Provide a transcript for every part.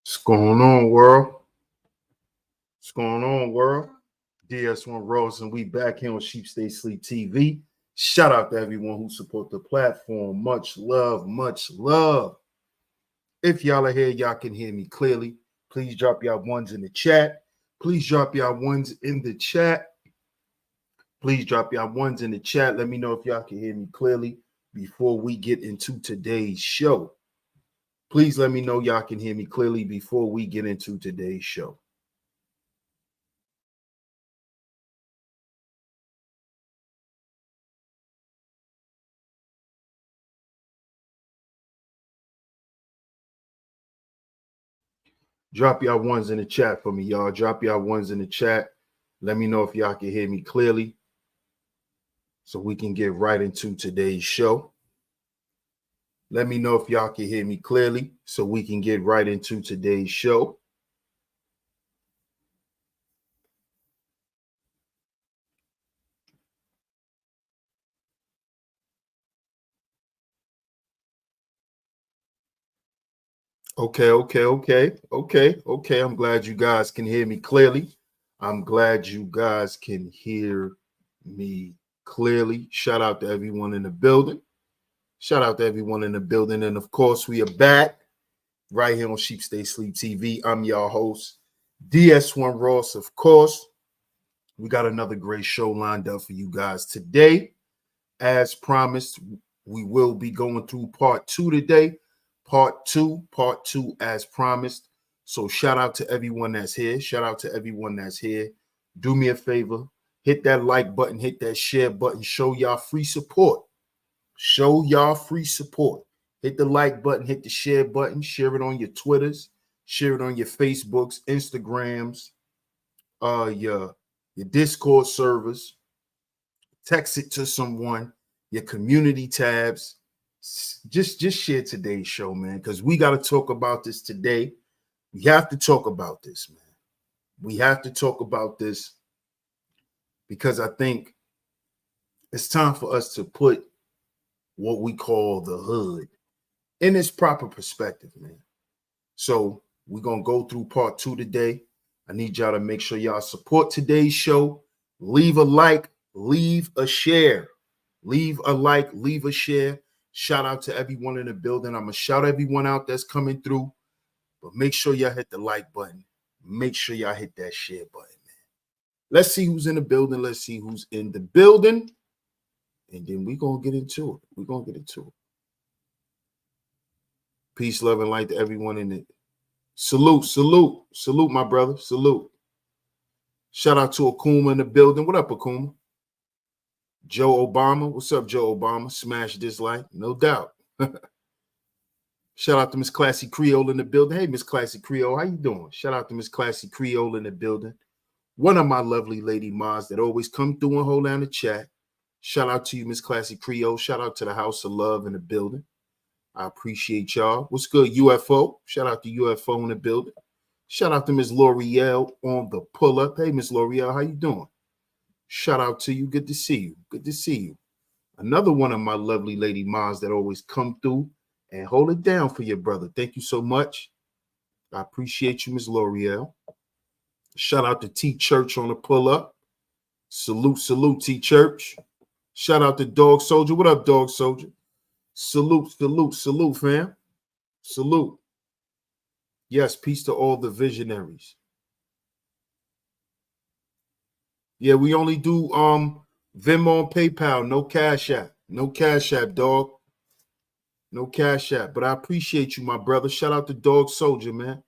What's going on, world? What's going on, world? DS1 Rose, and we back here on SHEEPSTAYSLEEPTV. Shout out to everyone who support the platform. Much love, much love. If y'all are here, y'all can hear me clearly. Please drop y'all ones in the chat. Please drop y'all ones in the chat. Please drop y'all ones in the chat. Let me know if y'all can hear me clearly before we get into today's show. Please let me know y'all can hear me clearly before we get into today's show. Drop y'all ones in the chat for me, y'all. Drop y'all ones in the chat. Let me know if y'all can hear me clearly so we can get right into today's show. Let me know if y'all can hear me clearly so we can get right into today's show. Okay. I'm glad you guys can hear me clearly. I'm glad you guys can hear me clearly. Shout out to everyone in the building. Shout out to everyone in the building. And of course, we are back right here on SHEEPSTAYSLEEPTV. I'm your host, DS1 Ross. Of course, we got another great show lined up for you guys today. As promised, we will be going through part 2 today. Part two as promised. So shout out to everyone that's here. Shout out to everyone that's here. Do me a favor. Hit that like button. Hit that share button. Show y'all free support. Show y'all free support. Hit the like button. Hit the share button. Share it on your Twitters. Share it on your Facebooks, Instagrams, your Discord servers. Text it to someone. Your community tabs. Just share today's show, man, because we got to talk about this today. We have to talk about this, man. We have to talk about this because I think it's time for us to put what we call the hood in its proper perspective, man. So we're going to go through part 2 today. I need y'all to make sure y'all support today's show. Leave a like, leave a share. Leave a like, leave a share. Shout out to everyone in the building. I'm going to shout everyone out that's coming through. But make sure y'all hit the like button. Make sure y'all hit that share button, man. Let's see who's in the building. Let's see who's in the building. And then we're going to get into it. We're going to get into it. Peace, love, and light to everyone in it. Salute, my brother. Salute. Shout out to Akuma in the building. What up, Akuma? Joe Obama. What's up, Joe Obama? Smash dislike, no doubt. Shout out to Miss Classy Creole in the building. Hey, Miss Classy Creole, how you doing? Shout out to Miss Classy Creole in the building. One of my lovely lady mods that always come through and hold down the chat. Shout out to you, Miss Classy Creole. Shout out to the House of Love in the building. I appreciate y'all. What's good, UFO? Shout out to UFO in the building. Shout out to Miss L'Oreal on the pull-up. Hey, Miss L'Oreal, how you doing? Shout out to you. Good to see you. Good to see you. Another one of my lovely lady moms that always come through and hold it down for your brother. Thank you so much. I appreciate you, Miss L'Oreal. Shout out to T Church on the pull-up. Salute, T Church. Shout out to Dog Soldier. What up, Dog Soldier? Salute, fam. Salute. Yes, peace to all the visionaries. Yeah, we only do Venmo and PayPal, no Cash App. No Cash App, dog. No Cash App. But I appreciate you, my brother. Shout out to Dog Soldier, man.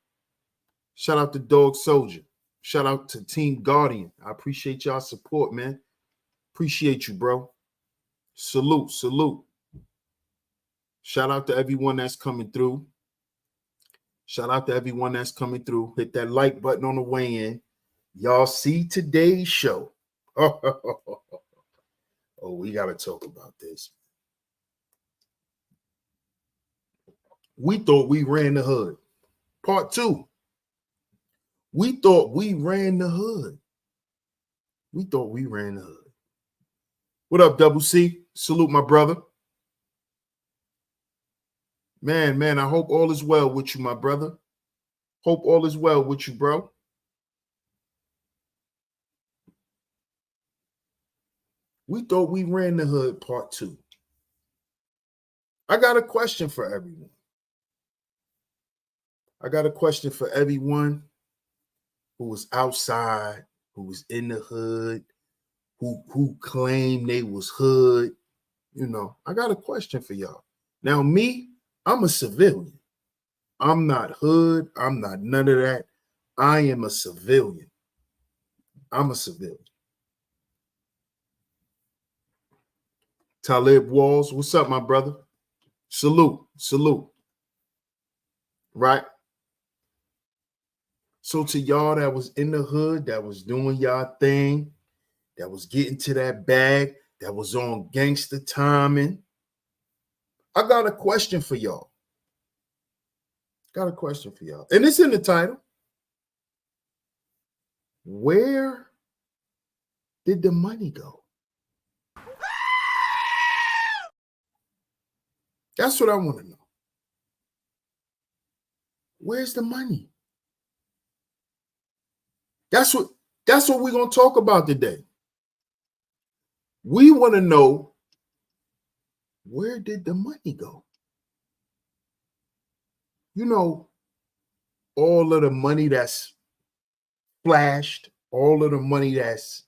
Shout out to Dog Soldier. Shout out to Team Guardian. I appreciate y'all support, man. Appreciate you, bro. Salute. Shout out to everyone that's coming through. Shout out to everyone that's coming through. Hit that like button on the way in. Y'all see today's show. Oh, we got to talk about this. We thought we ran the hood. Part 2. We thought we ran the hood. We thought we ran the hood. What up, Double C? Salute, my brother. Man, I hope all is well with you, my brother. Hope all is well with you, bro. We thought we ran the hood part 2. I got a question for everyone. Who was outside, who was in the hood, who claimed they was hood. You know, I got a question for y'all. Now, me, I'm a civilian. I'm not hood. I'm not none of that. I am a civilian. I'm a civilian. Talib Walls, what's up, my brother? Salute, salute. Right? So to y'all that was in the hood, that was doing y'all thing, that was getting to that bag, that was on gangster timing, I got a question for y'all. And it's in the title. Where did the money go? That's what I want to know. Where's the money? That's what we're going to talk about today. We want to know, where did the money go? You know, all of the money that's flashed, all of the money that's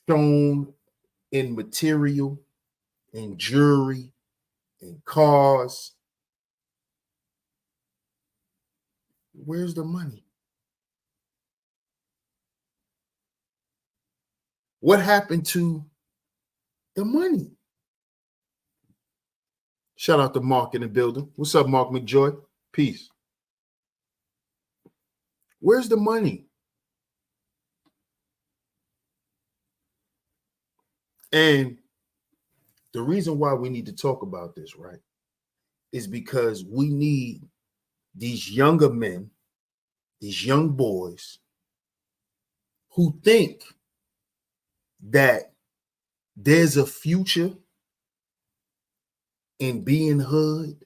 shown in material, in jewelry, in cars. Where's the money? What happened to the money? Shout out to Mark in the building. What's up, Mark McJoy? Peace. Where's the money? And the reason why we need to talk about this, right, is because we need these younger men, these young boys who think that there's a future in being hood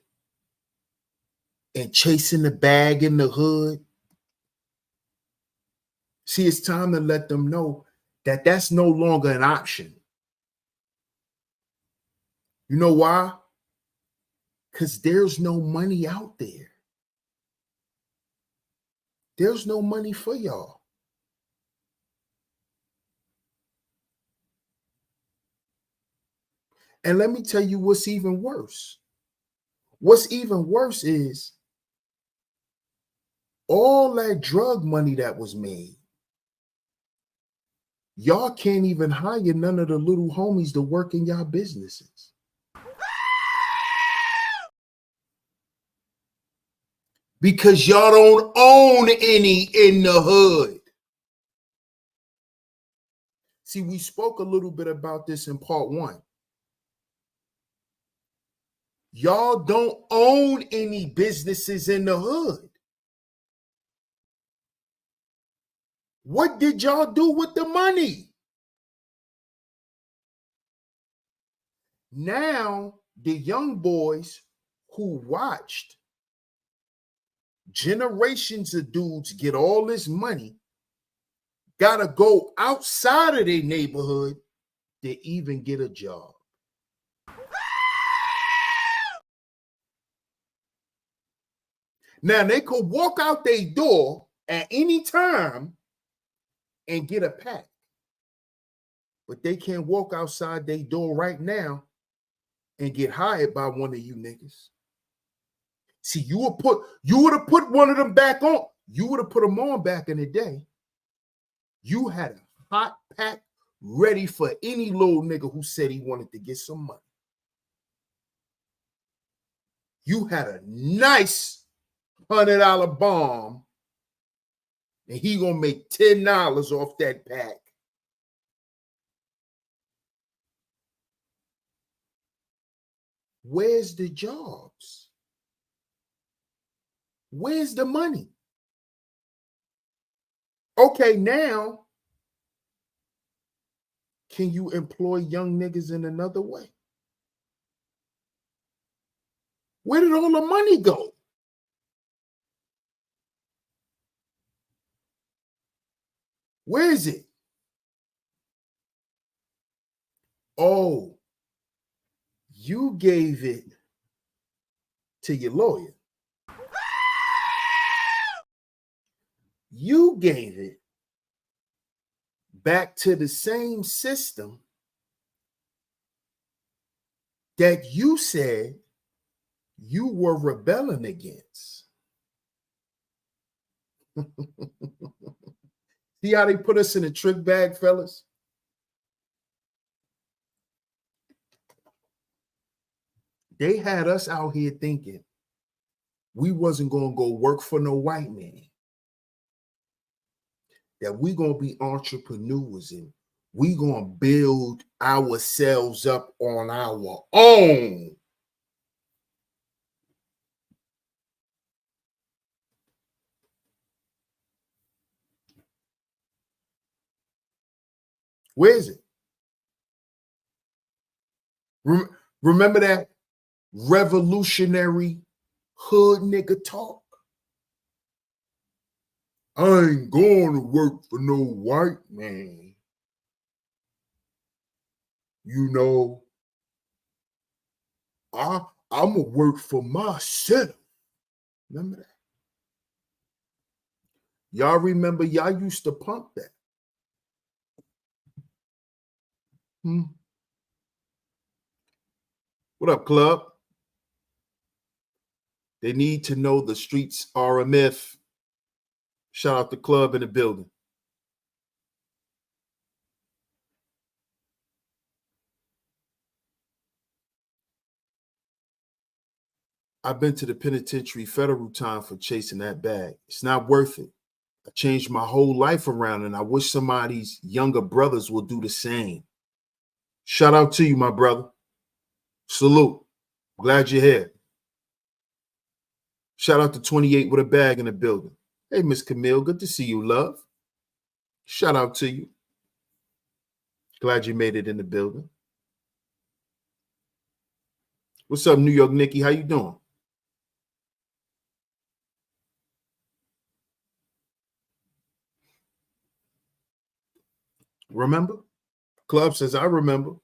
and chasing the bag in the hood. See, it's time to let them know that that's no longer an option. You know why? Because there's no money out there. There's no money for y'all. And let me tell you what's even worse. What's even worse is all that drug money that was made. Y'all can't even hire none of the little homies to work in y'all businesses. Because y'all don't own any in the hood. See, we spoke a little bit about this in part 1. Y'all don't own any businesses in the hood. What did y'all do with the money? Now, the young boys who watched generations of dudes get all this money gotta go outside of their neighborhood to even get a job. Now, they could walk out their door at any time and get a pack, but they can't walk outside their door right now and get hired by one of you niggas. See, you would have put one of them back on. You would have put them on back in the day. You had a hot pack ready for any little nigga who said he wanted to get some money. You had a nice $100 bomb, and he gonna make $10 off that pack. Where's the jobs? Where's the money? Okay, now, can you employ young niggas in another way? Where did all the money go? Where is it? Oh, you gave it to your lawyer. You gave it back to the same system that you said you were rebelling against. See how they put us in a trick bag, fellas? They had us out here thinking we wasn't going to go work for no white man, that we going to be entrepreneurs and we going to build ourselves up on our own. Where is it? Remember that revolutionary hood nigga talk? I ain't going to work for no white man. You know, I'm going to work for myself. Remember that? Y'all remember y'all used to pump that. What up, club? They need to know the streets are a myth. Shout out the club in the building. I've been to the penitentiary federal time for chasing that bag. It's not worth it. I changed my whole life around, and I wish somebody's younger brothers will do the same. Shout out to you, my brother. Salute. Glad you're here. Shout out to 28 with a bag in the building. Hey, Miss Camille, good to see you, love. Shout out to you. Glad you made it in the building. What's up, New York Nikki? How you doing? Remember? Club says, I remember.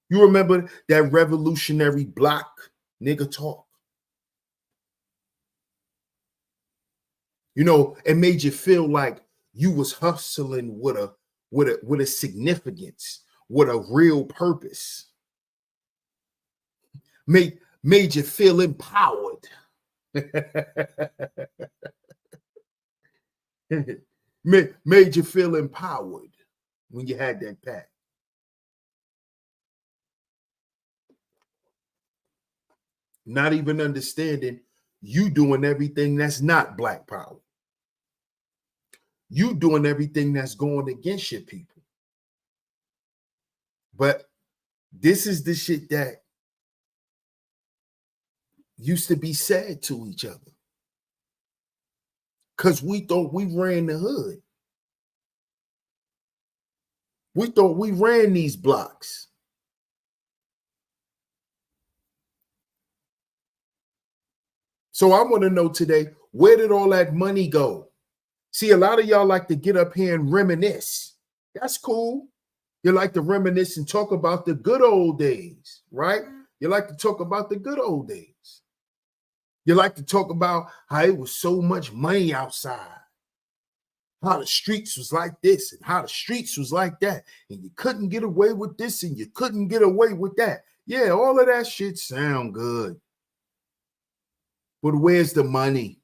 You remember that revolutionary block nigga talk? You know, it made you feel like you was hustling with a significance, with a real purpose. Made you feel empowered. made you feel empowered when you had that pack. Not even understanding you doing everything that's not black power. You doing everything that's going against your people. But this is the shit that used to be said to each other. Because we thought we ran the hood. We thought we ran these blocks. So I want to know today, where did all that money go? See, a lot of y'all like to get up here and reminisce. That's cool. You like to reminisce and talk about the good old days, right? You like to talk about the good old days. You like to talk about how it was so much money outside, how the streets was like this and how the streets was like that, and you couldn't get away with this and you couldn't get away with that. Yeah, all of that shit sound good. But where's the money?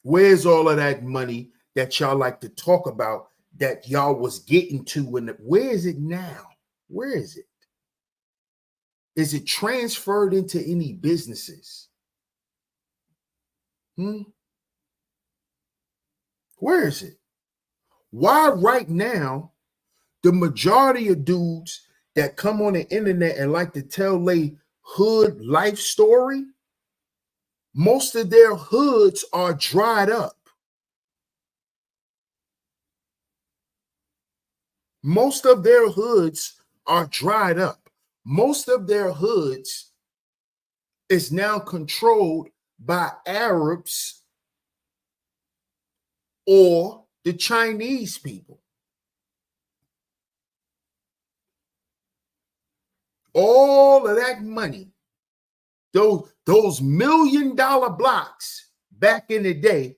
Where's all of that money that y'all like to talk about that y'all was getting to? And where is it now? Where is it? Is it transferred into any businesses? Where is it? Why right now, the majority of dudes that come on the internet and like to tell their hood life story, most of their hoods are dried up. Most of their hoods are dried up. Most of their hoods is now controlled by Arabs or the Chinese people. All of that money, those $1 million blocks back in the day,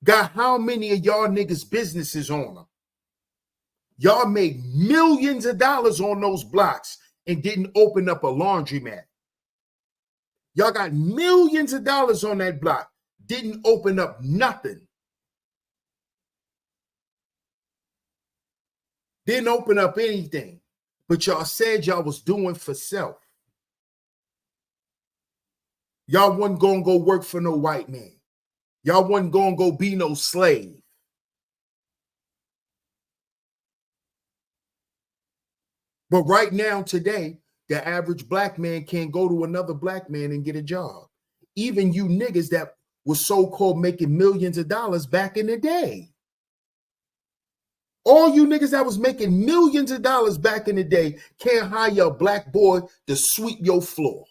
got how many of y'all niggas businesses on them? Y'all made millions of dollars on those blocks and didn't open up a laundromat. Y'all got millions of dollars on that block, didn't open up nothing. Didn't open up anything. But y'all said y'all was doing for self. Y'all wasn't gonna go work for no white man. Y'all wasn't gonna go be no slave. But right now, today, the average black man can't go to another black man and get a job. Even you niggas that was so-called making millions of dollars back in the day. All you niggas that was making millions of dollars back in the day can't hire a black boy to sweep your floor.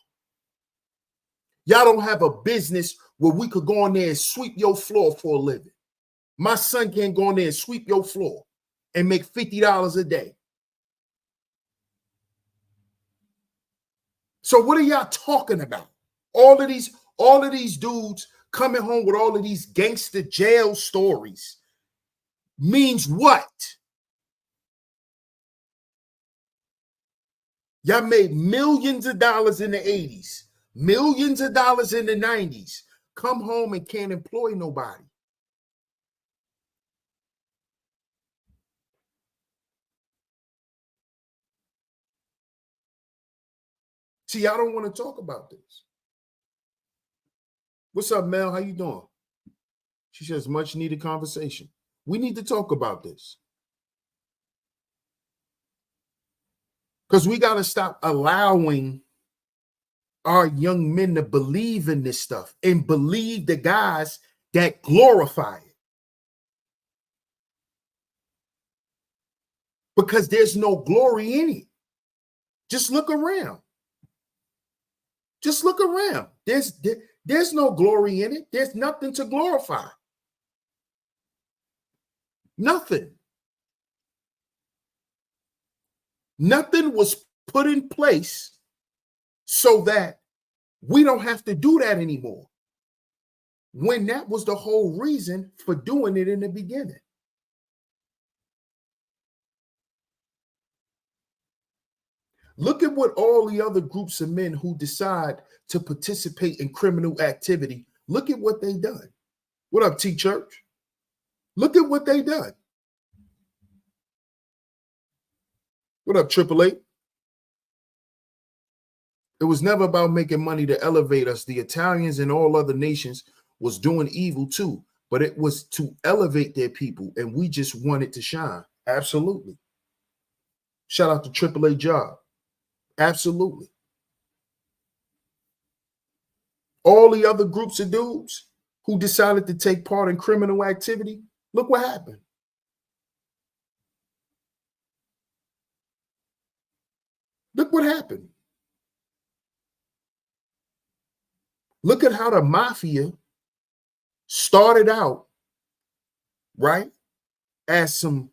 Y'all don't have a business where we could go in there and sweep your floor for a living. My son can't go in there and sweep your floor and make $50 a day. So what are y'all talking about? All of these dudes coming home with all of these gangster jail stories means what? Y'all made millions of dollars in the 80s, millions of dollars in the 90s. Come home and can't employ nobody. See, y'all don't want to talk about this. What's up, Mel? How you doing? She says, much needed conversation. We need to talk about this. Because we got to stop allowing our young men to believe in this stuff and believe the guys that glorify it. Because there's no glory in it. Just look around. Just look around. There's no glory in it. There's nothing to glorify. Nothing. Nothing was put in place so that we don't have to do that anymore, when that was the whole reason for doing it in the beginning. Look at what all the other groups of men who decide to participate in criminal activity, look at what they done. What up, T-Church? Look at what they done. What up, Triple Eight? It was never about making money to elevate us. The Italians and all other nations was doing evil too, but it was to elevate their people, and we just wanted to shine. Absolutely. Shout out to Triple A Job. Absolutely. All the other groups of dudes who decided to take part in criminal activity, look what happened. Look what happened. Look at how the mafia started out, right, as some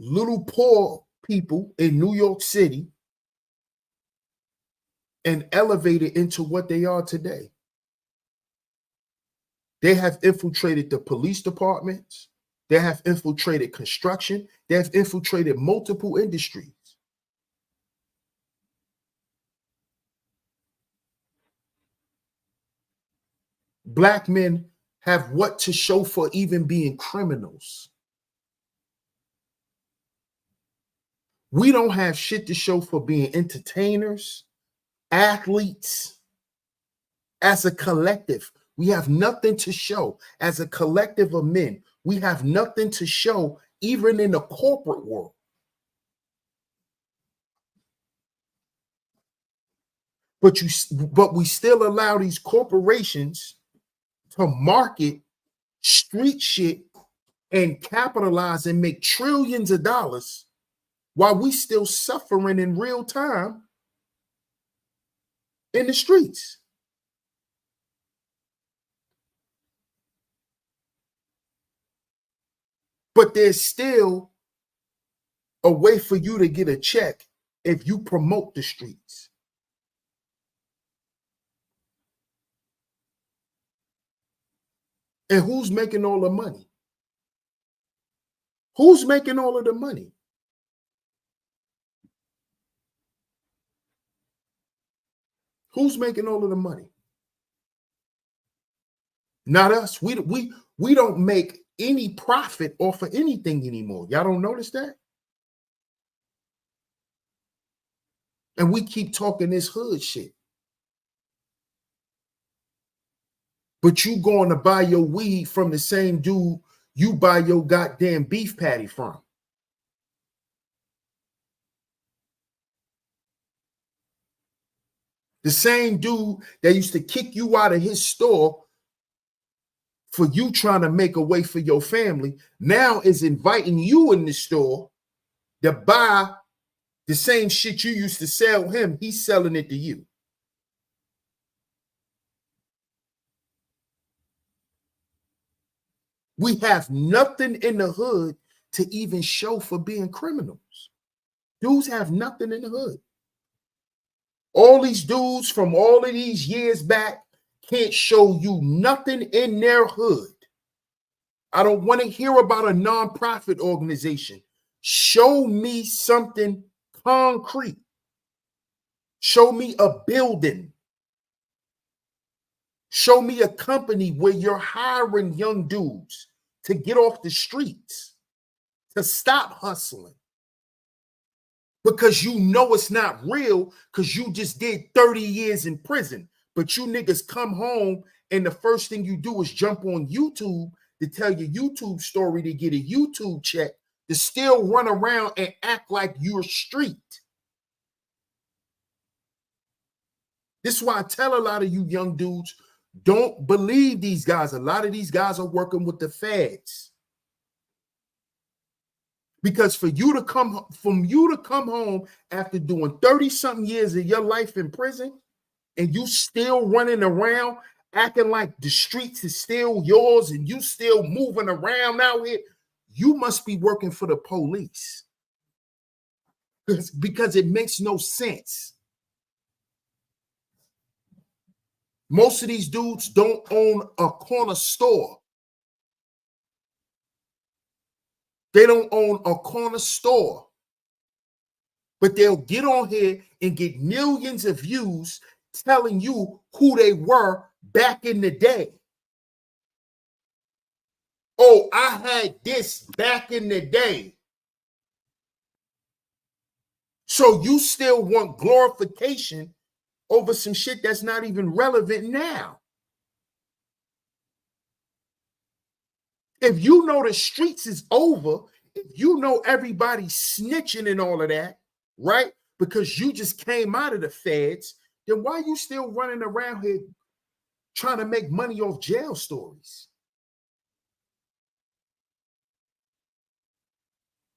little poor people in New York City and elevated into what they are today. They have infiltrated the police departments. They have infiltrated construction. They have infiltrated multiple industries. Black men have what to show for even being criminals. We don't have shit to show for being entertainers, athletes. As a collective, we have nothing to show. As a collective of men, we have nothing to show even in the corporate world. But we still allow these corporations to market street shit and capitalize and make trillions of dollars while we still suffering in real time in the streets. But there's still a way for you to get a check if you promote the streets. And who's making all the money? Who's making all of the money? Who's making all of the money? Not us. We don't make any profit off of anything anymore. Y'all don't notice that? And we keep talking this hood shit. But you going to buy your weed from the same dude you buy your goddamn beef patty from. The same dude that used to kick you out of his store for you trying to make a way for your family now is inviting you in the store to buy the same shit you used to sell him. He's selling it to you. We have nothing in the hood to even show for being criminals. Dudes have nothing in the hood. All these dudes from all of these years back can't show you nothing in their hood. I don't want to hear about a nonprofit organization. Show me something concrete. Show me a building. Show me a company where you're hiring young dudes to get off the streets, to stop hustling. Because you know it's not real because you just did 30 years in prison. But you niggas come home and the first thing you do is jump on YouTube to tell your YouTube story to get a YouTube check, to still run around and act like you're street. This is why I tell a lot of you young dudes, don't believe these guys. A lot of these guys are working with the feds. Because for you to come home after doing 30-something years of your life in prison, and you still running around acting like the streets is still yours and you still moving around out here, you must be working for the police. Because it makes no sense. Most of these dudes don't own a corner store. They don't own a corner store. But they'll get on here and get millions of views telling you who they were back in the day. Oh, I had this back in the day. So you still want glorification over some shit that's not even relevant now. If you know the streets is over, if you know everybody's snitching and all of that, right? Because you just came out of the feds, then why are you still running around here trying to make money off jail stories?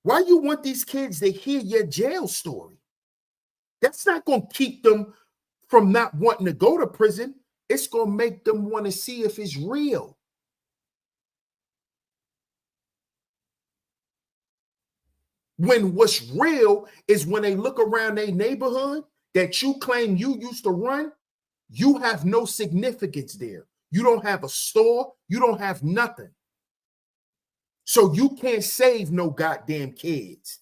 Why you want these kids to hear your jail story? That's not going to keep them from not wanting to go to prison. It's going to make them want to see if it's real. When what's real is when they look around their neighborhood that you claim you used to run, you have no significance there. You don't have a store. You don't have nothing. So you can't save no goddamn kids.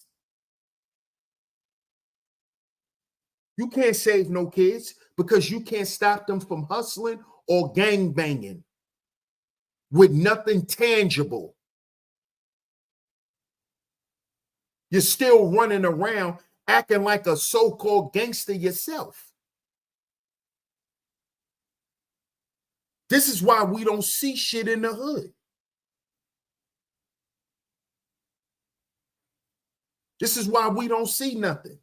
You can't save no kids because you can't stop them from hustling or gang banging with nothing tangible. You're still running around acting like a so-called gangster yourself. This is why we don't see shit in the hood. This is why we don't see nothing.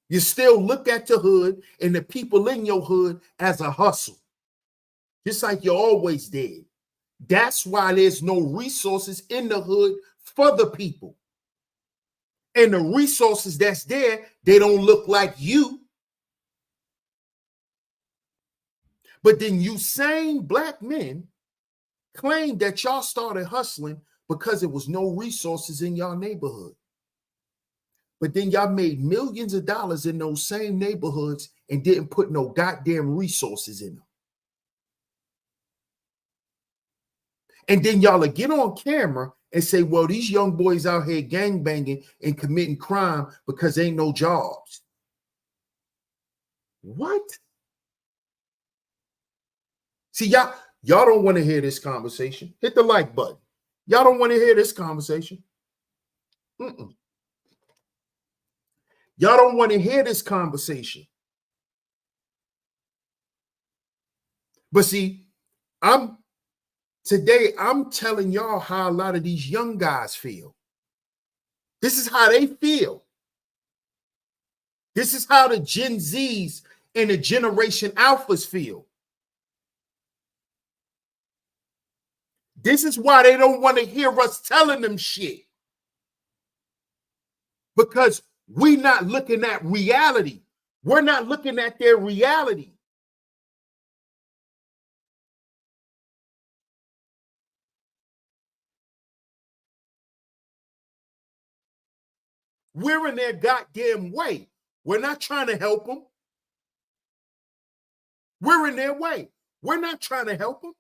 You still look at the hood and the people in your hood as a hustle, just like you always did. That's why there's no resources in the hood for the people. And the resources that's there, they don't look like you. But then you same black men claim that y'all started hustling because there was no resources in y'all neighborhood. But then y'all made millions of dollars in those same neighborhoods and didn't put no goddamn resources in them. And then y'all will get on camera and say, well, these young boys out here gangbanging and committing crime because ain't no jobs. What? See, y'all don't want to hear this conversation. Hit the like button. Y'all don't want to hear this conversation. Y'all don't want to hear this conversation. But see, I'm telling y'all how a lot of these young guys feel. This is how they feel. This is how the Gen Zs and the Generation Alphas feel. This is why they don't want to hear us telling them shit. Because we're not looking at reality. We're not looking at their reality. We're in their goddamn way. We're not trying to help them. We're in their way. We're not trying to help them.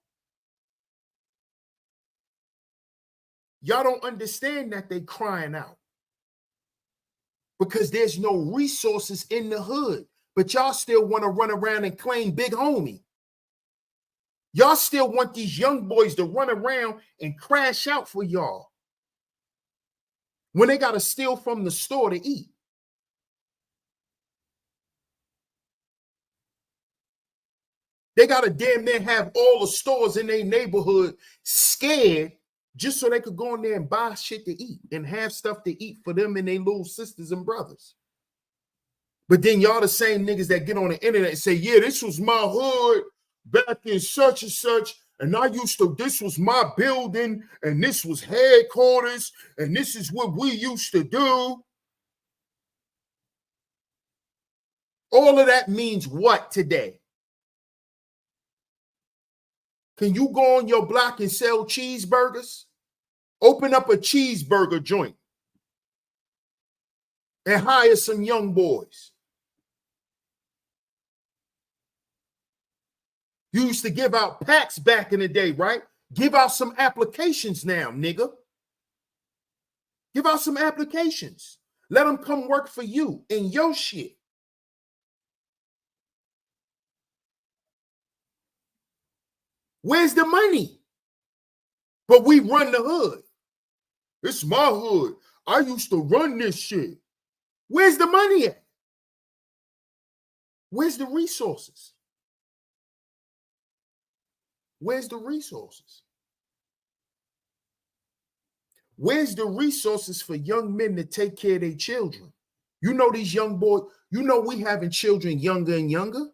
Y'all don't understand that they crying out because there's no resources in the hood, but y'all still want to run around and claim big homie. Y'all still want these young boys to run around and crash out for y'all when they got to steal from the store to eat. They got to damn near have all the stores in their neighborhood scared just so they could go in there and buy shit to eat and have stuff to eat for them and their little sisters and brothers. But then y'all the same niggas that get on the internet and say, yeah, this was my hood back in such and such, and this was my building, and this was headquarters, and this is what we used to do. All of that means what today? Can you go on your block and sell cheeseburgers? Open up a cheeseburger joint and hire some young boys. You used to give out packs back in the day, right? Give out some applications now, nigga. Give out some applications. Let them come work for you in your shit. Where's the money? But we run the hood. It's my hood. I used to run this shit. Where's the money at? Where's the resources? Where's the resources? Where's the resources for young men to take care of their children? You know these young boys, you know we having children younger and younger.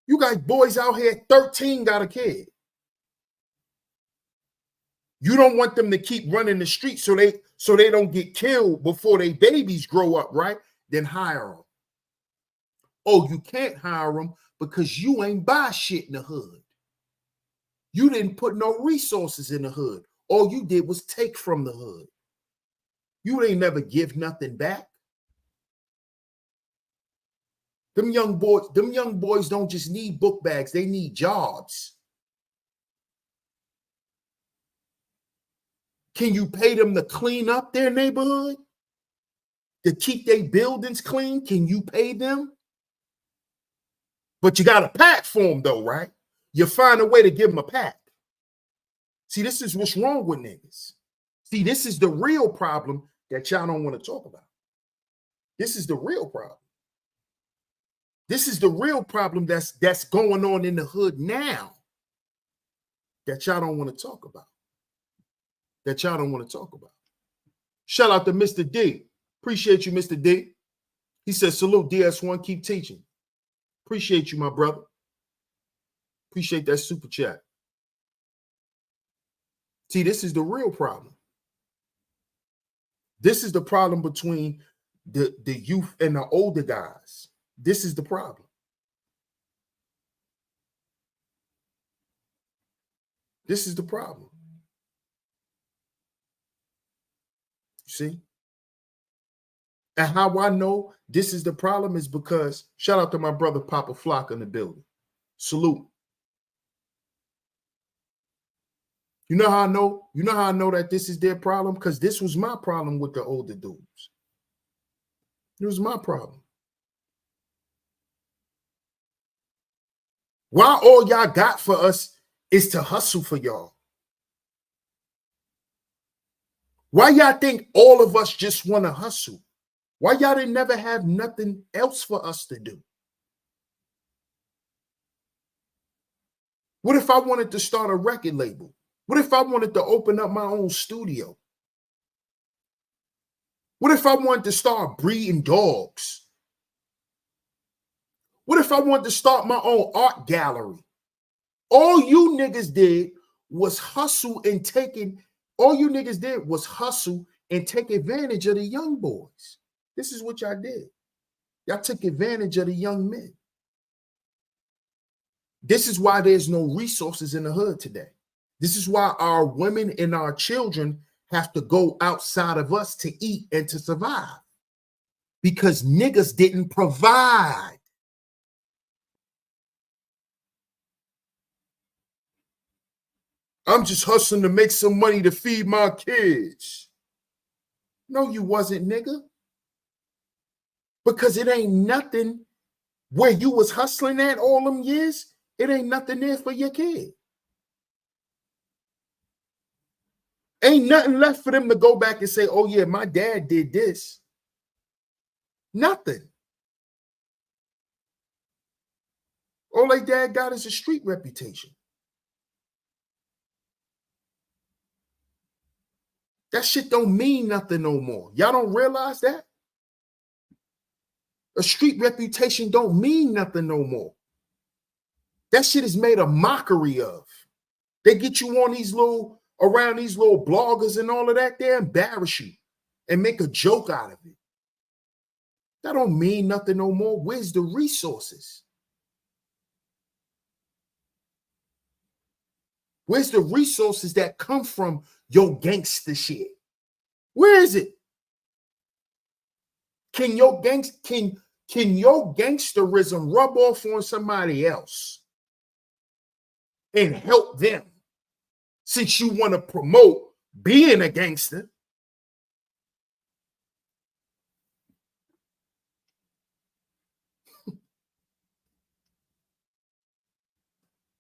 You got boys out here 13 got a kid. You don't want them to keep running the streets so they don't get killed before they babies grow up, right? Then hire them. Oh, you can't hire them because you ain't buy shit in the hood. You didn't put no resources in the hood. All you did was take from the hood. You ain't never give nothing back. Them young boys don't just need book bags, they need jobs. Can you pay them to clean up their neighborhood? To keep their buildings clean? Can you pay them? But you got a pack for them though, right? You find a way to give them a pack. See, this is what's wrong with niggas. See, this is the real problem that y'all don't want to talk about. This is the real problem. This is the real problem that's going on in the hood now that y'all don't want to talk about. That y'all don't want to talk about. Shout out to Mr. D. Appreciate you, Mr. D. He says, salute DS1, keep teaching. Appreciate you, my brother. Appreciate that super chat. See, this is the real problem. This is the problem between the youth and the older guys. This is the problem. This is the problem. See? And how I know this is the problem is because, shout out to my brother Papa Flock in the building. Salute. You know how I know? You know how I know that this is their problem? Because this was my problem with the older dudes. It was my problem. Why all y'all got for us is to hustle for y'all? Why y'all think all of us just want to hustle? Why y'all didn't never have nothing else for us to do? What if I wanted to start a record label? What if I wanted to open up my own studio? What if I wanted to start breeding dogs? What if I wanted to start my own art gallery? All you niggas did was hustle and take advantage of the young boys. This is what y'all did. Y'all took advantage of the young men. This is why there's no resources in the hood today. This is why our women and our children have to go outside of us to eat and to survive. Because niggas didn't provide. I'm just hustling to make some money to feed my kids. No, you wasn't, nigga. Because it ain't nothing where you was hustling at all them years. It ain't nothing there for your kid. Ain't nothing left for them to go back and say, oh yeah, my dad did this. Nothing. All they dad got is a street reputation. That shit don't mean nothing no more. Y'all don't realize that? A street reputation don't mean nothing no more. That shit is made a mockery of. They get you on around these little bloggers and all of that, they embarrass you and make a joke out of it. That don't mean nothing no more. Where's the resources? Where's the resources that come from your gangster shit? Where is it? Can your gangsterism rub off on somebody else and help them? Since you want to promote being a gangster.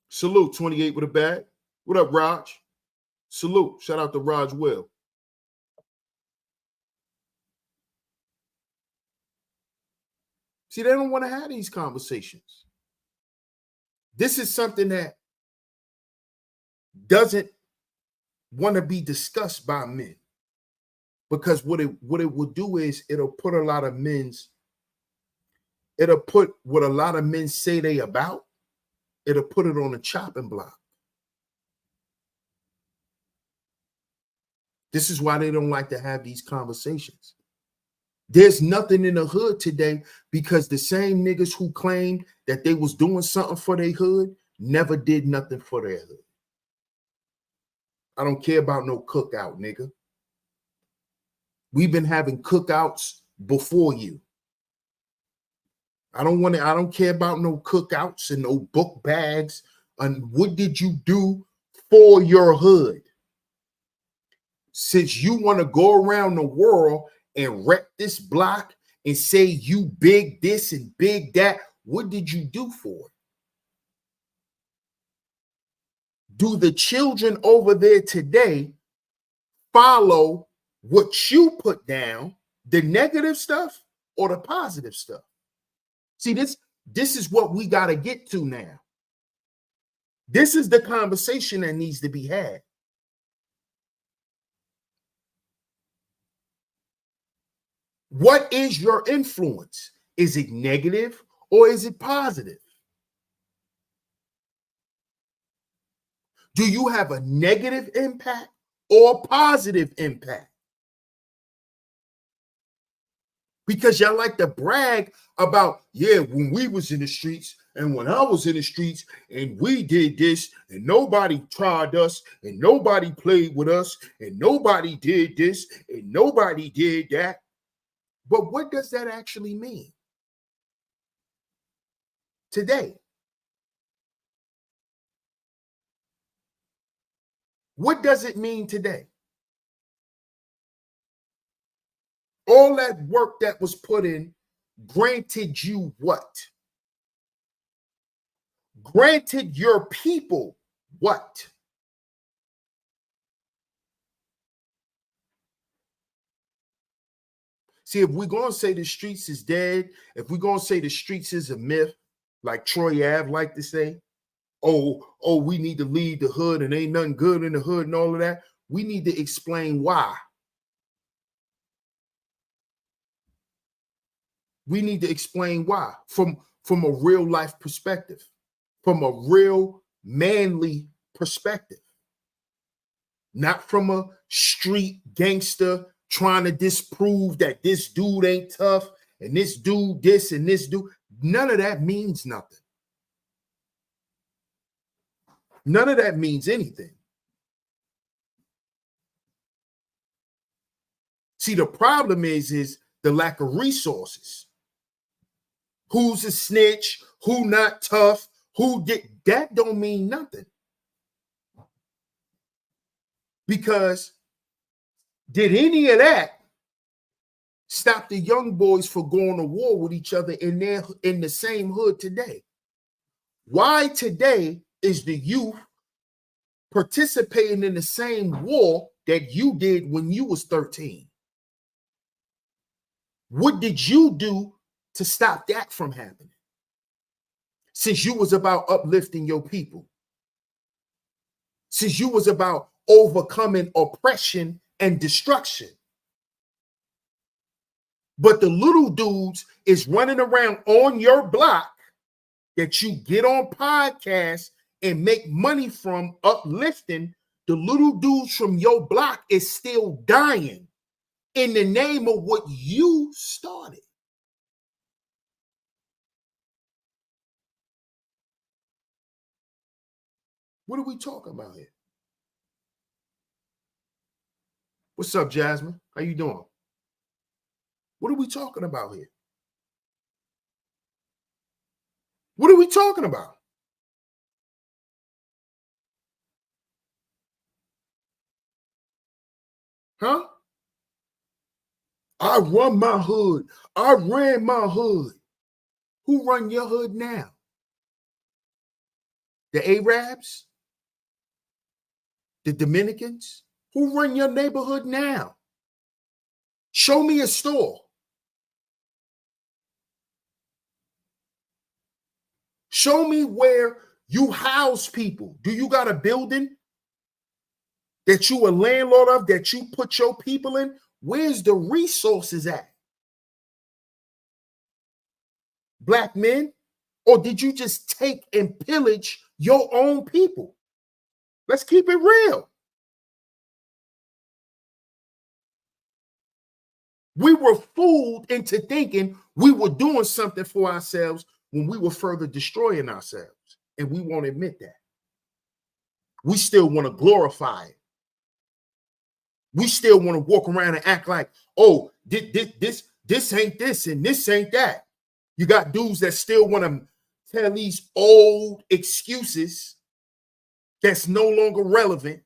Salute, 28 with a bag. What up, Raj? Salute. Shout out to Raj Will. See, they don't want to have these conversations. This is something that doesn't want to be discussed by men. Because what it will do is it'll put what a lot of men say they about, it'll put it on a chopping block. This is why they don't like to have these conversations. There's nothing in the hood today because the same niggas who claimed that they was doing something for their hood never did nothing for their hood. I don't care about no cookout, nigga. We've been having cookouts before you. I don't care about no cookouts and no book bags. And what did you do for your hood? Since you want to go around the world and rep this block and say you big this and big that, what did you do for it? Do the children over there today follow what you put down, the negative stuff or the positive stuff? See, this is what we got to get to now. This is the conversation that needs to be had. What is your influence? Is it negative or is it positive? Do you have a negative impact or a positive impact? Because y'all like to brag about, yeah, when we was in the streets, And when I was in the streets and we did this and nobody tried us and nobody played with us and nobody did this and nobody did that. But what does that actually mean today? What does it mean today? All that work that was put in granted you what? Granted your people what? See, if we're going to say the streets is dead, if we're going to say the streets is a myth, like Troy Ave like to say, oh, we need to leave the hood and ain't nothing good in the hood and all of that, we need to explain why. We need to explain why from a real life perspective, from a real manly perspective, not from a street gangster trying to disprove that this dude ain't tough and this dude this and this dude. None of that means nothing. None of that means anything. See, the problem is the lack of resources. Who's a snitch? Who not tough? Who did that? Don't mean nothing. Because did any of that stop the young boys from going to war with each other in the same hood today? Why today is the youth participating in the same war that you did when you was 13? What did you do to stop that from happening? Since you was about uplifting your people, since you was about overcoming oppression and destruction. But the little dudes is running around on your block that you get on podcasts and make money from uplifting. The little dudes from your block is still dying in the name of what you started. What are we talking about here? What's up, Jasmine? How you doing? What are we talking about here? What are we talking about? Huh? I run my hood. I ran my hood. Who run your hood now? The Arabs? The Dominicans? Who run your neighborhood now? Show me a store. Show me where you house people. Do you got a building that you a landlord of, that you put your people in? Where's the resources at? Black men? Or did you just take and pillage your own people? Let's keep it real. We were fooled into thinking we were doing something for ourselves when we were further destroying ourselves. And we won't admit that. We still want to glorify it. We still want to walk around and act like, oh, this ain't this and this ain't that. You got dudes that still want to tell these old excuses that's no longer relevant.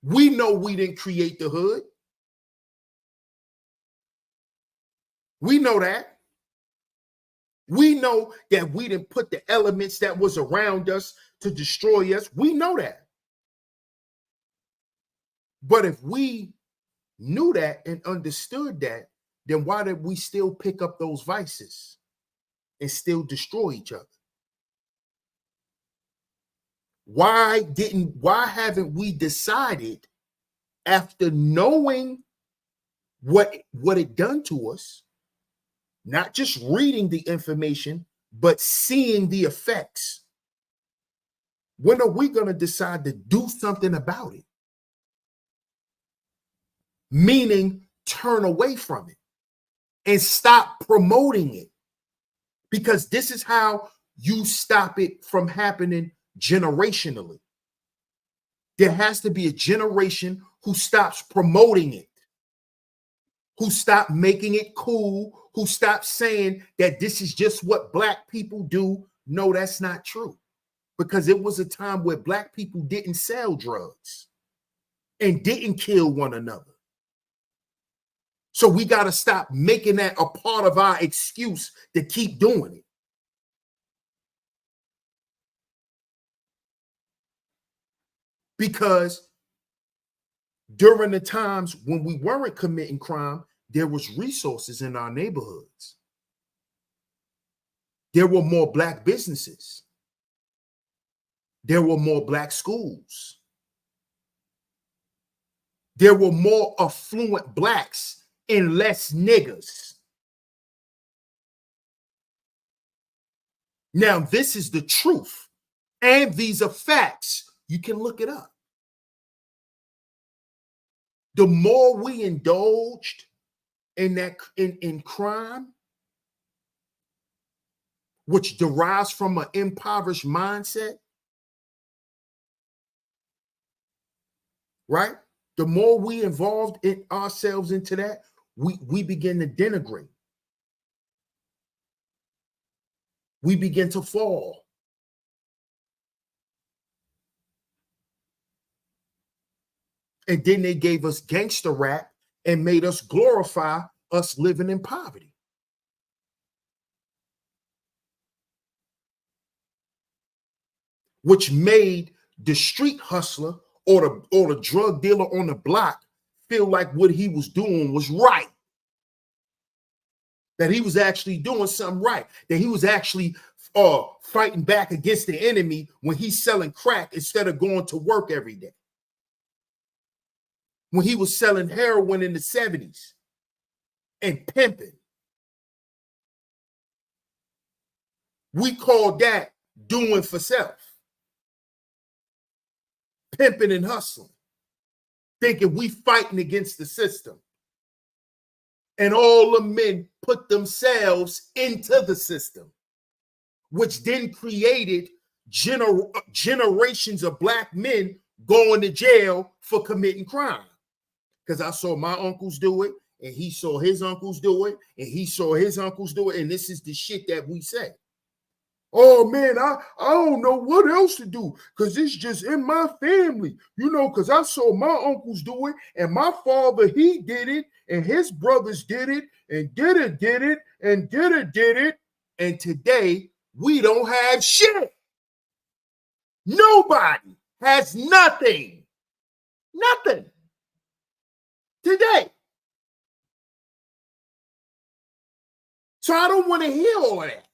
We know we didn't create the hood. We know that. We know that we didn't put the elements that was around us to destroy us. We know that. But if we knew that and understood that, then why did we still pick up those vices and still destroy each other? Why haven't we decided, after knowing what it done to us, not just reading the information, but seeing the effects? When are we going to decide to do something about it? Meaning turn away from it. and stop promoting it, because this is how you stop it from happening generationally. There has to be a generation who stops promoting it, who stop making it cool, who stop saying that this is just what Black people do. No, that's not true. Because it was a time where Black people didn't sell drugs and didn't kill one another. So we got to stop making that a part of our excuse to keep doing it. Because during the times when we weren't committing crime, there was resources in our neighborhoods. There were more Black businesses. There were more Black schools. There were more affluent Blacks and less niggas. Now, this is the truth, and these are facts. You can look it up. The more we indulged in that in crime, which derives from an impoverished mindset, right? The more we involved in ourselves into that, we begin to denigrate. We begin to fall. And then they gave us gangster rap and made us glorify us living in poverty. Which made the street hustler or the drug dealer on the block feel like what he was doing was right. That he was actually doing something right. That he was actually fighting back against the enemy when he's selling crack instead of going to work every day. When he was selling heroin in the 70s and pimping. We called that doing for self. Pimping and hustling. Thinking we fighting against the system. And all the men put themselves into the system, which then created generations of Black men going to jail for committing crime. Because I saw my uncles do it, and he saw his uncles do it, and he saw his uncles do it, and this is the shit that we say. Oh, man, I don't know what else to do because it's just in my family, you know, because I saw my uncles do it, and my father, he did it, and his brothers did it, and did it, and did it, and today we don't have shit. Nobody has nothing. Nothing. Today. So I don't want to hear all of that.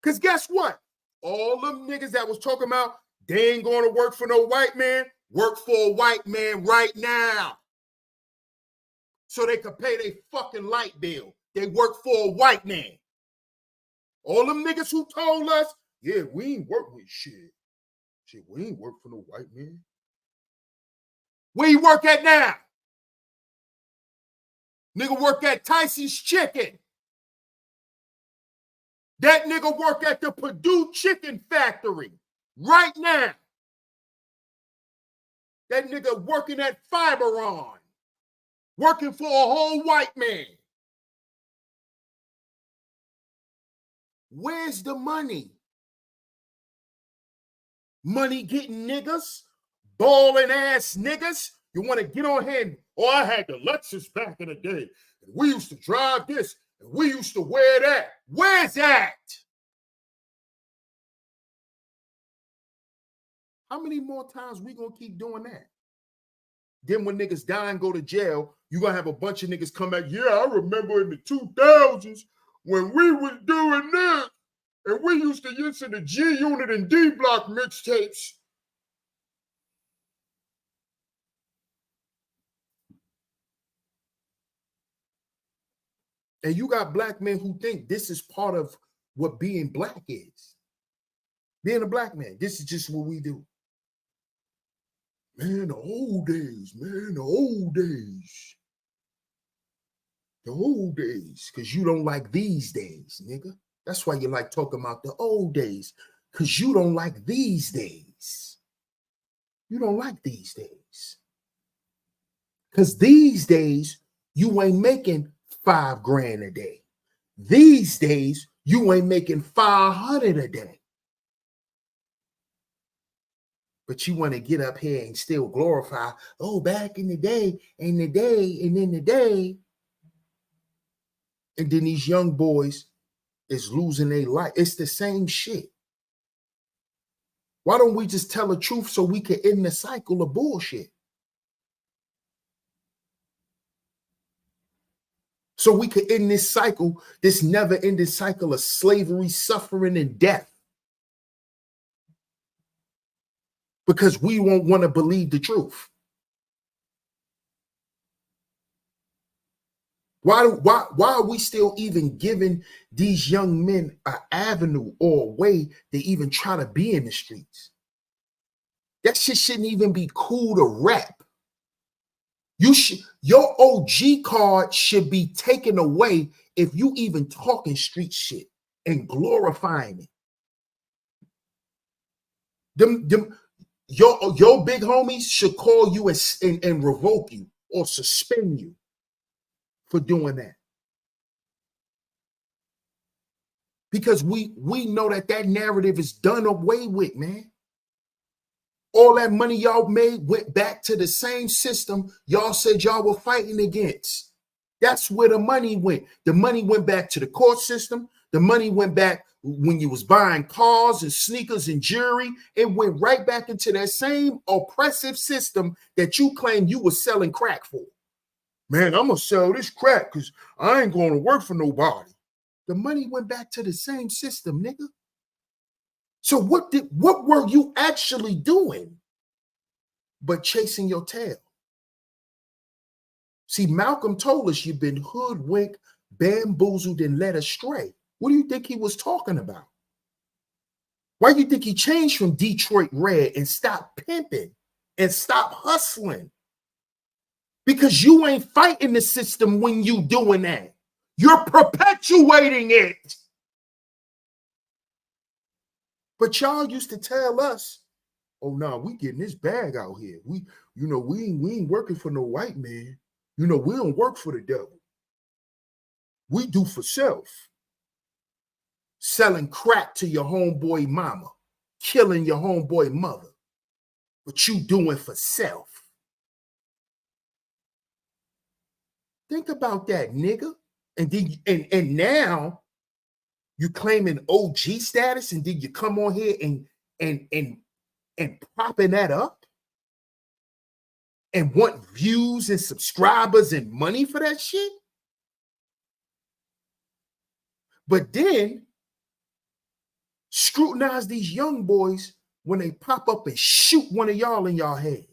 Because guess what? All them niggas that was talking about they ain't going to work for no white man, work for a white man right now. So they could pay their fucking light bill. They work for a white man. All them niggas who told us, yeah, we ain't work with shit. Shit, we ain't work for no white man. Where you work at now? Nigga work at Tyson's Chicken. That nigga work at the Purdue Chicken Factory right now. That nigga working at Fiberon, working for a whole white man. Where's the money? Money getting niggas, balling ass niggas. You want to get on here and, oh, I had the Lexus back in the day. And we used to drive this, and we used to wear that. Where's that? How many more times we gonna keep doing that? Then when niggas die and go to jail, you gonna have a bunch of niggas come back. Yeah, I remember in the 2000s when we was doing this, and we used to use the G Unit and D Block mixtapes. And you got Black men who think this is part of what being Black is. Being a Black man, this is just what we do. Man, the old days, man, the old days. The old days, because you don't like these days, nigga. That's why you like talking about the old days, because you don't like these days. You don't like these days. Because these days, you ain't making $5 grand a day. These days, you ain't making 500 a day. But you want to get up here and still glorify, oh, back in the day, and the day, and in the day. And then these young boys is losing their life. It's the same shit. Why don't we just tell the truth so we can end the cycle of bullshit? So we can end this cycle, this never-ending cycle of slavery, suffering, and death. Because we won't want to believe the truth. Why are we still even giving these young men an avenue or a way to even try to be in the streets? That shit shouldn't even be cool to rap. Your OG card should be taken away if you even talking street shit and glorifying it. Your big homies should call you and revoke you or suspend you for doing that. Because we know that narrative is done away with, man. All that money y'all made went back to the same system y'all said y'all were fighting against. That's where the money went. The money went back to the court system. The money went back when you was buying cars and sneakers and jewelry. It went right back into that same oppressive system that you claim you were selling crack for. Man, I'm going to sell this crack because I ain't going to work for nobody. The money went back to the same system, nigga. So what were you actually doing but chasing your tail? See, Malcolm told us you've been hoodwinked, bamboozled, and led astray. What do you think he was talking about? Why do you think he changed from Detroit Red and stopped pimping and stopped hustling? Because you ain't fighting the system when you doing that. You're perpetuating it. But y'all used to tell us, oh no, we getting this bag out here. We ain't working for no white man. We don't work for the devil. We do for self. Selling crack to your homeboy mama, killing your homeboy mother. But you doing for self. Think about that, nigga. And then and now you claiming OG status, and then you come on here and propping that up and want views and subscribers and money for that shit. But then scrutinize these young boys when they pop up and shoot one of y'all in y'all head.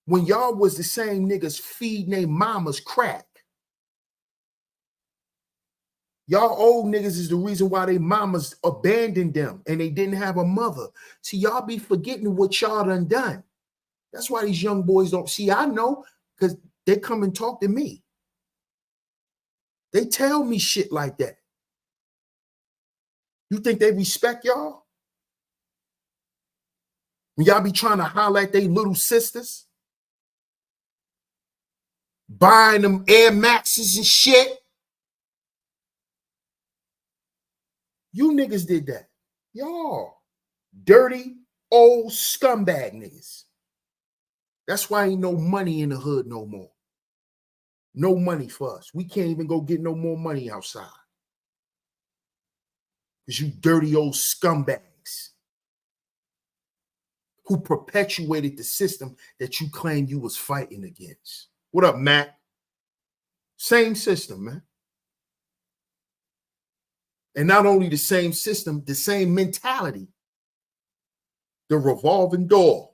When y'all was the same niggas feeding their mamas crack. Y'all old niggas is the reason why they mamas abandoned them and they didn't have a mother. See, y'all be forgetting what y'all done. That's why these young boys don't see. I know, because they come and talk to me. They tell me shit like that. You think they respect y'all? When y'all be trying to holler at they little sisters? Buying them Air Maxes and shit? You niggas did that. Y'all dirty old scumbag niggas. That's why ain't no money in the hood no more. No money for us. We can't even go get no more money outside. Because you dirty old scumbags who perpetuated the system that you claim you was fighting against. What up, Matt? Same system, man. And not only the same system, the same mentality. The revolving door.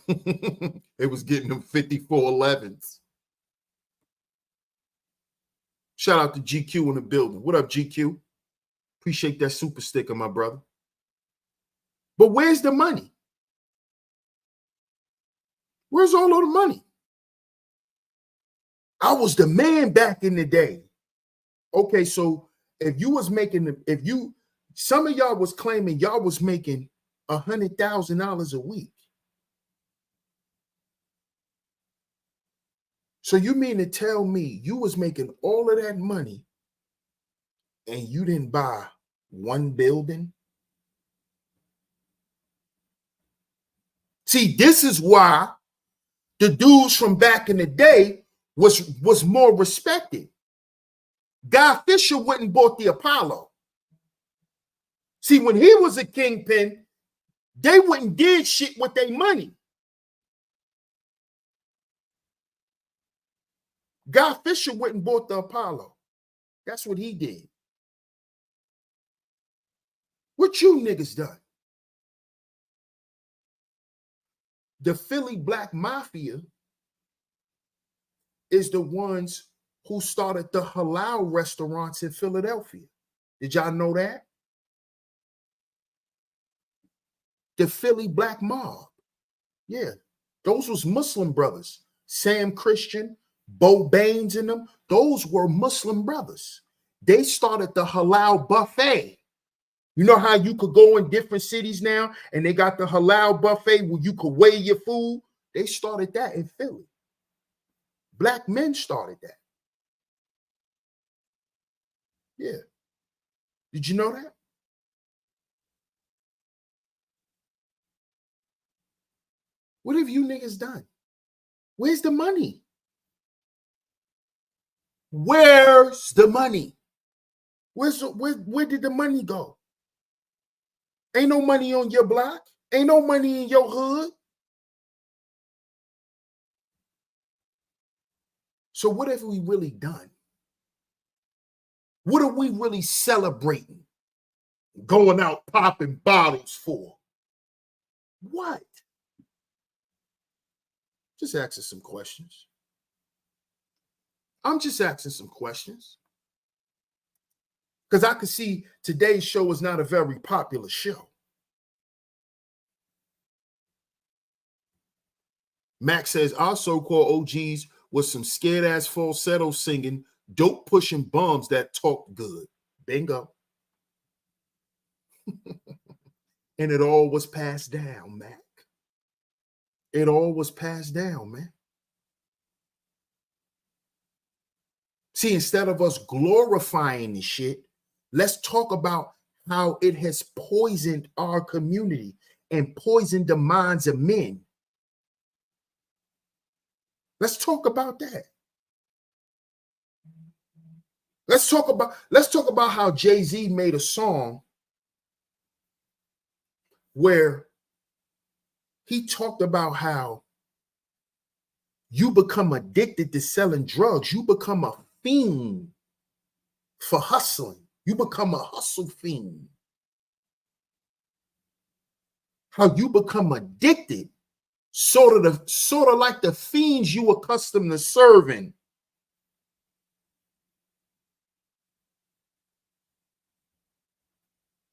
It was getting them 5411s. Shout out to GQ in the building. What up, GQ? Appreciate that super sticker, my brother. But where's the money? Where's all of the money? I was the man back in the day. Okay, so if you was making, some of y'all was claiming y'all was making $100,000 a week. So you mean to tell me you was making all of that money and you didn't buy one building? See, this is why the dudes from back in the day was more respected. Guy Fisher went and bought the Apollo. See, when he was a kingpin, they went and did shit with their money. Guy Fisher went and bought the Apollo. That's what he did. What you niggas done? The Philly Black Mafia is the ones who started the halal restaurants in Philadelphia. Did y'all know that? The Philly Black Mob. Yeah, those was Muslim brothers. Sam Christian, Bo Baines and them, those were Muslim brothers. They started the halal buffet. You know how you could go in different cities now and they got the halal buffet where you could weigh your food? They started that in Philly. Black men started that. Yeah. Did you know that? What have you niggas done? Where's the money? Where's the money? Where did the money go? Ain't no money on your block. Ain't no money in your hood. So what have we really done? What are we really celebrating? Going out popping bottles for? What? Just asking some questions. I'm just asking some questions. Because I can see today's show is not a very popular show. Max says our so-called OGs was some scared-ass falsetto singing, dope-pushing bums that talked good. Bingo. And it all was passed down, Mac. It all was passed down, man. See, instead of us glorifying this shit, let's talk about how it has poisoned our community and poisoned the minds of men. Let's talk about that. Let's talk about how Jay-Z made a song where he talked about how you become addicted to selling drugs. You become a fiend for hustling. You become a hustle fiend. How you become addicted, sort of like the fiends you accustomed to serving.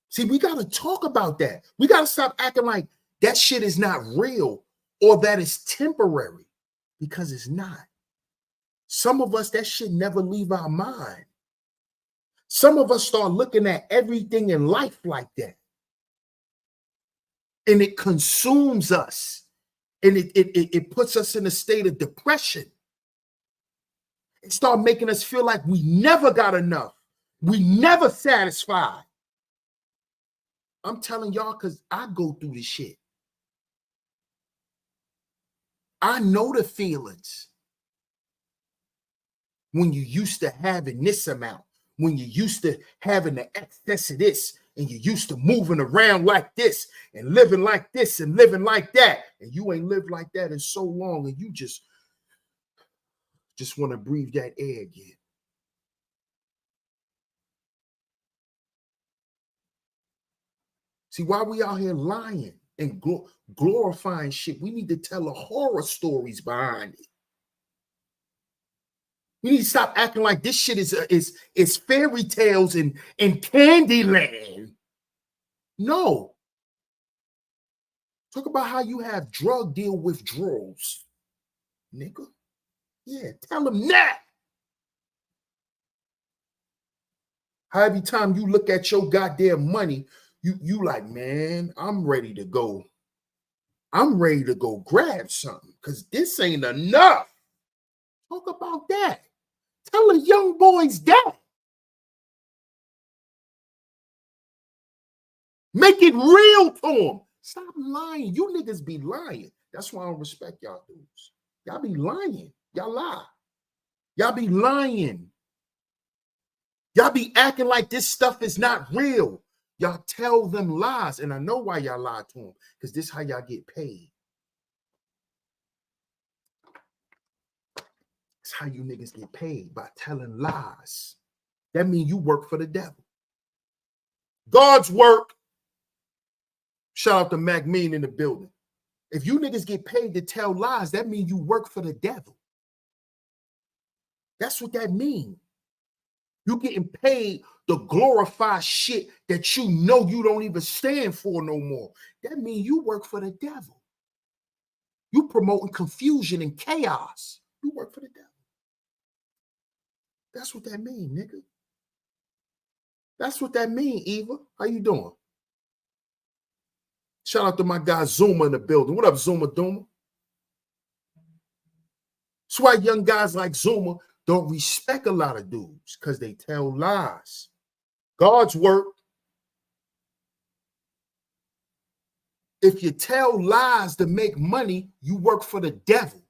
See, we got to talk about that. We got to stop acting like that shit is not real or that it's temporary, because it's not. Some of us, that shit never leave our mind. Some of us start looking at everything in life like that. And it consumes us. And it puts us in a state of depression. It starts making us feel like we never got enough. We never satisfied. I'm telling y'all because I go through this shit. I know the feelings. When you used to having this amount, when you used to having the excess of this, and you used to moving around like this and living like this and living like that, and you ain't lived like that in so long, and you just want to breathe that air again. See, why we out here lying and glorifying shit? We need to tell the horror stories behind it. We need to stop acting like this shit is fairy tales and Candyland. No. Talk about how you have drug deal withdrawals. nigga. Yeah, tell them that. How every time you look at your goddamn money, you like, man, I'm ready to go. I'm ready to go grab something because this ain't enough. Talk about that. Tell the young boys that. Make it real to them. Stop lying. You niggas be lying. That's why I don't respect y'all dudes. Y'all be lying. Y'all lie. Y'all be lying. Y'all be acting like this stuff is not real. Y'all tell them lies. And I know why y'all lie to them. Because this is how y'all get paid. It's how you niggas get paid, by telling lies. That means you work for the devil. God's work. Shout out to Mac Mean in the building. If you niggas get paid to tell lies, that means you work for the devil. That's what that means. You getting paid to glorify shit that you know you don't even stand for no more. That means you work for the devil. You promoting confusion and chaos. You work for the devil. That's what that mean, nigga. That's what that mean, Eva. How you doing? Shout out to my guy Zuma in the building. What up, Zuma Duma? That's why young guys like Zuma don't respect a lot of dudes, because they tell lies. God's work. If you tell lies to make money, you work for the devil.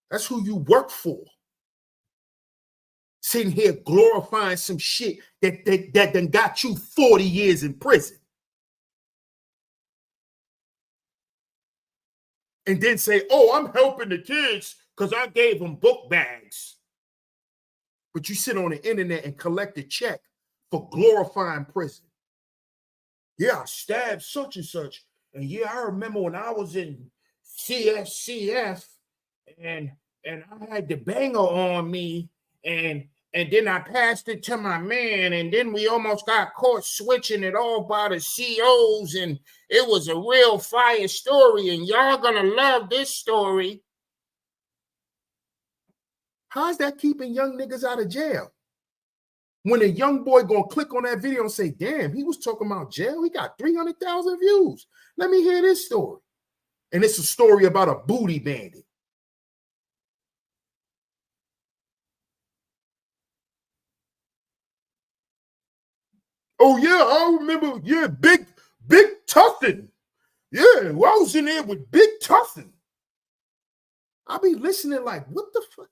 That's who you work for. Sitting here glorifying some shit that done got you 40 years in prison. And then say, oh, I'm helping the kids because I gave them book bags. But you sit on the internet and collect a check for glorifying prison. Yeah, I stabbed such and such. And yeah, I remember when I was in CFCF and I had the banger on me and then I passed it to my man, and then we almost got caught switching it all by the COs, and it was a real fire story, and y'all gonna love this story. How's that keeping young niggas out of jail? When a young boy gonna click on that video and say, damn, he was talking about jail, he got 300,000 views. Let me hear this story. And it's a story about a booty bandit. Oh, yeah, I remember, yeah, Big Tuffin. Yeah, well, I was in there with Big Tuffin. I be listening like, what the fuck?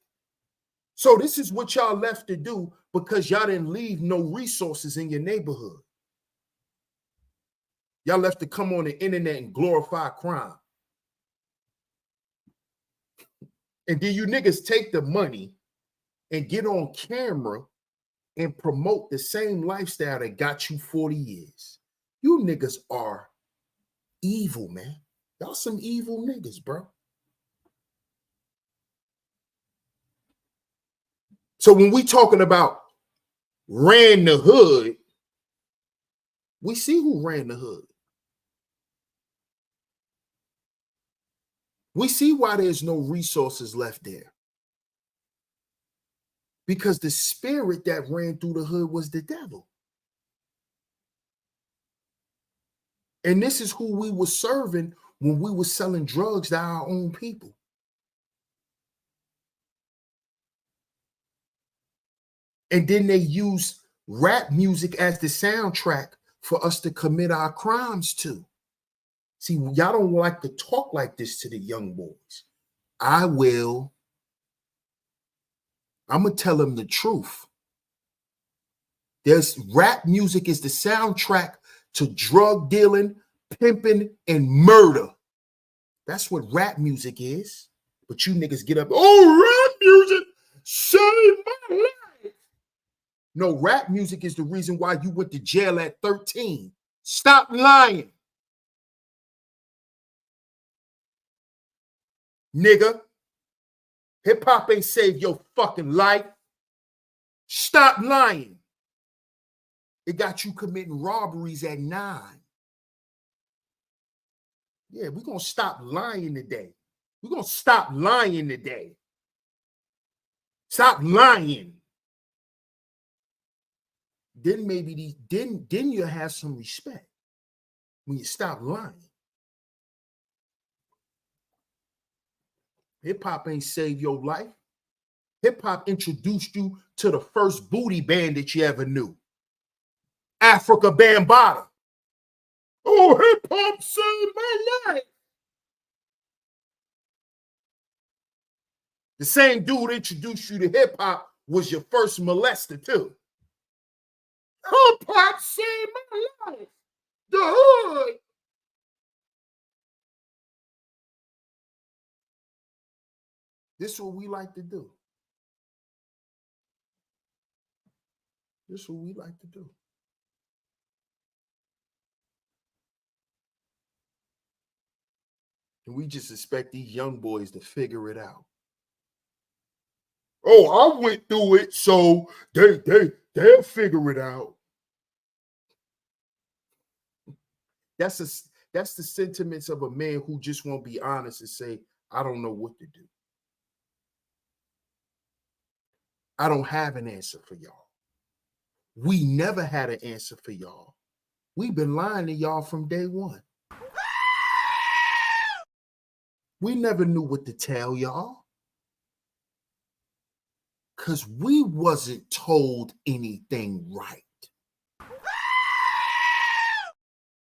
So this is what y'all left to do because y'all didn't leave no resources in your neighborhood. Y'all left to come on the internet and glorify crime. And then you niggas take the money and get on camera and promote the same lifestyle that got you 40 years. You niggas are evil, man. Y'all some evil niggas, bro. So when we talking about ran the hood, we see who ran the hood. We see why there's no resources left there. Because the spirit that ran through the hood was the devil. And this is who we were serving when we were selling drugs to our own people. And then they use rap music as the soundtrack for us to commit our crimes to. See, y'all don't like to talk like this to the young boys. I will. I'm going to tell them the truth. There's rap music is the soundtrack to drug dealing, pimping, and murder. That's what rap music is. But you niggas get up, oh, rap music saved my life. No, rap music is the reason why you went to jail at 13. Stop lying. Nigga. Hip-hop ain't saved your fucking life. Stop lying. It got you committing robberies at 9. Yeah, we're going to stop lying today. We're going to stop lying today. Stop lying. Then maybe then you'll have some respect when you stop lying. Hip-hop ain't saved your life. Hip-hop introduced you to the first booty band that you ever knew. Africa Bambaataa. Oh, hip-hop saved my life. The same dude introduced you to hip-hop was your first molester, too. Hip-hop saved my life. The hood. This is what we like to do. This is what we like to do. And we just expect these young boys to figure it out. Oh, I went through it, so they'll figure it out. That's the sentiments of a man who just won't be honest and say, I don't know what to do. I don't have an answer for y'all. We never had an answer for y'all. We've been lying to y'all from day one. We never knew what to tell y'all because we wasn't told anything right.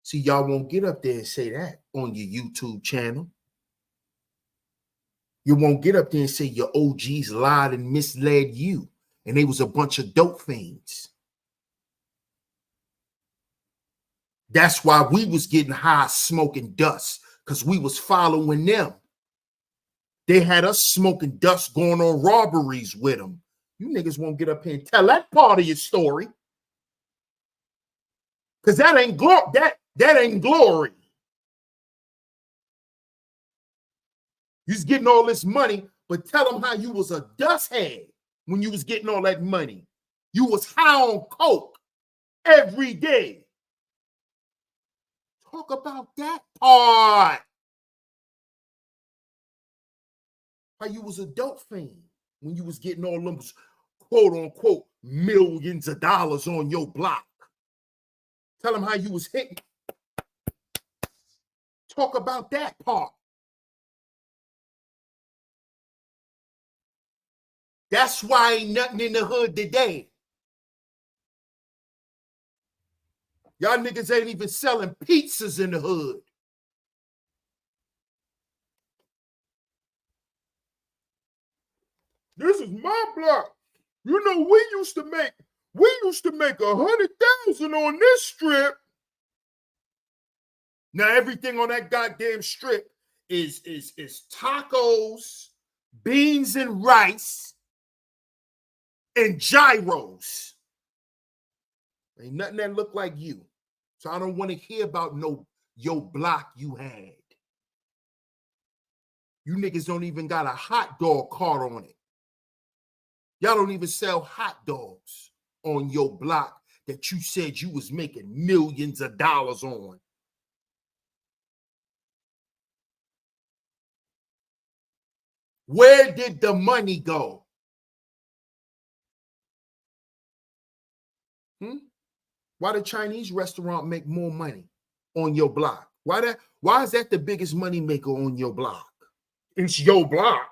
See, y'all won't get up there and say that on your YouTube channel. You won't get up there and say your OGs lied and misled you, and they was a bunch of dope fiends. That's why we was getting high, smoking dust, because we was following them. They had us smoking dust, going on robberies with them. You niggas won't get up here and tell that part of your story, because that ain't glory. That ain't glory. You was getting all this money, but tell them how you was a dust head when you was getting all that money. You was high on coke every day. Talk about that part. How you was a dope fiend when you was getting all them quote unquote millions of dollars on your block. Tell them how you was hitting. Talk about that part. That's why ain't nothing in the hood today. Y'all niggas ain't even selling pizzas in the hood. This is my block. You know, we used to make 100,000 on this strip. Now everything on that goddamn strip is tacos, beans and rice, and gyros. Ain't nothing that look like you. So I don't want to hear about your block you had. You niggas don't even got a hot dog cart on it. Y'all don't even sell hot dogs on your block that you said you was making millions of dollars on. Where did the money go? Why the Chinese restaurant make more money on your block? Why is that the biggest money maker on your block? It's your block.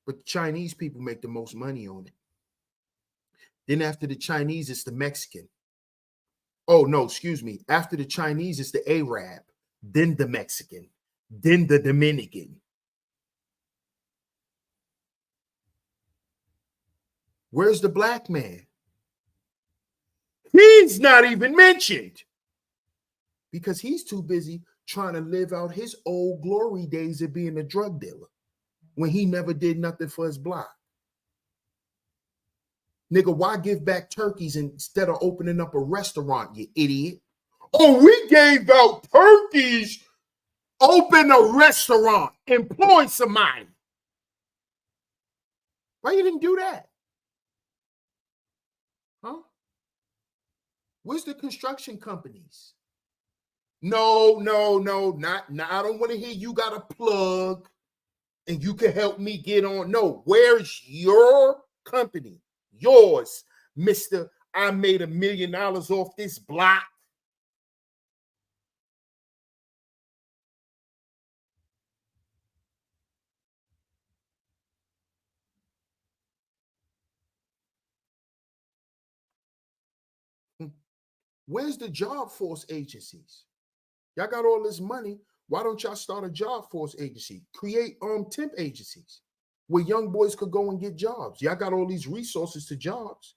But the Chinese people make the most money on it. Then after the Chinese, it's the Mexican. Oh, no, excuse me. After the Chinese, it's the Arab, then the Mexican, then the Dominican. Where's the black man? He's not even mentioned because he's too busy trying to live out his old glory days of being a drug dealer when he never did nothing for his block. Nigga, why give back turkeys instead of opening up a restaurant, you idiot? Oh, we gave out turkeys. Open a restaurant. Employ somebody. Why you didn't do that? Huh? Where's the construction companies? No, not. I don't want to hear you got a plug and you can help me get on. No, where's your company? Yours, Mr. I made $1 million off this block. Where's the job force agencies? Y'all got all this money. Why don't y'all start a job force agency? Create temp agencies where young boys could go and get jobs. Y'all got all these resources to jobs.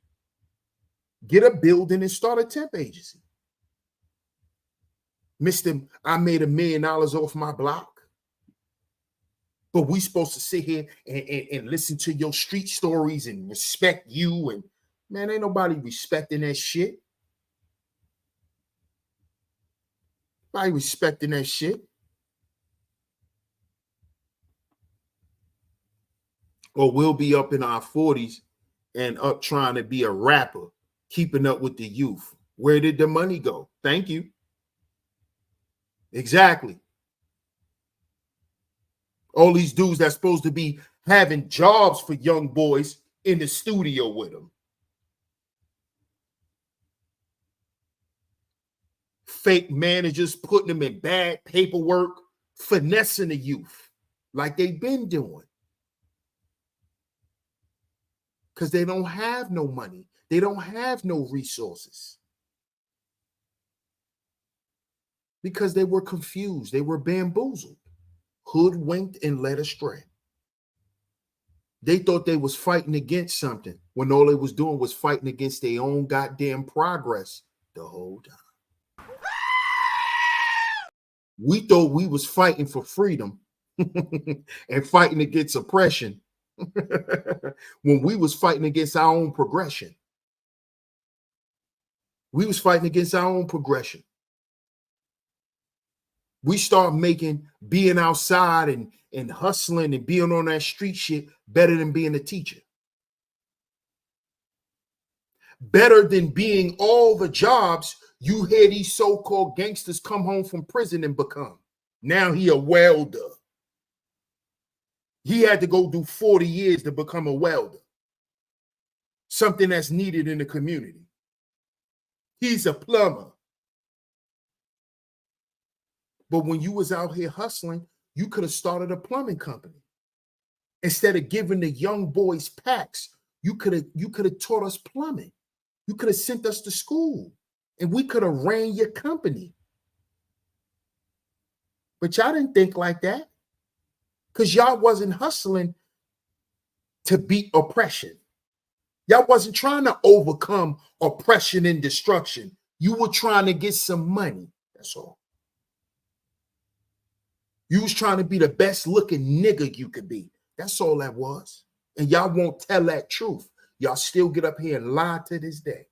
Get a building and start a temp agency. Mr. I made $1 million off my block. But we supposed to sit here and listen to your street stories and respect you. And man, ain't nobody respecting that shit. Nobody respecting that shit. Or we'll be up in our 40s and up trying to be a rapper, keeping up with the youth. Where did the money go? Thank you. Exactly. All these dudes that's supposed to be having jobs for young boys in the studio with them. Fake managers putting them in bad paperwork, finessing the youth like they've been doing. Because they don't have no money. They don't have no resources. Because they were confused. They were bamboozled, hoodwinked, and led astray. They thought they was fighting against something when all they was doing was fighting against their own goddamn progress the whole time. We thought we was fighting for freedom and fighting against oppression when we was fighting against our own progression. We was fighting against our own progression. We start making being outside and hustling and being on that street shit better than being a teacher. Better than being all the jobs you hear these so-called gangsters come home from prison and become. Now he a welder. He had to go do 40 years to become a welder. Something that's needed in the community. He's a plumber. But when you was out here hustling, you could have started a plumbing company. Instead of giving the young boys packs, you could have taught us plumbing. You could have sent us to school and we could have ran your company. But y'all didn't think like that because y'all wasn't hustling to beat oppression. Y'all wasn't trying to overcome oppression and destruction. You were trying to get some money. That's all. You was trying to be the best looking nigga you could be. That's all that was. And y'all won't tell that truth. Y'all still get up here and lie to this day.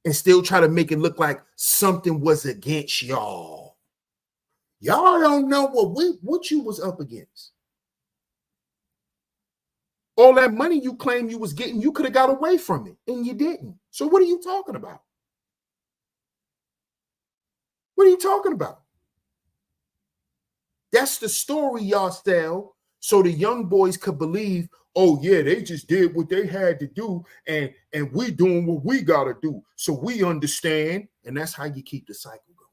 And still try to make it look like something was against y'all. Y'all don't know what you was up against. All that money you claim you was getting, you could have got away from it, and you didn't. So what are you talking about? What are you talking about? That's the story y'all sell so the young boys could believe, oh yeah, they just did what they had to do, and we doing what we gotta do. So we understand, and that's how you keep the cycle going.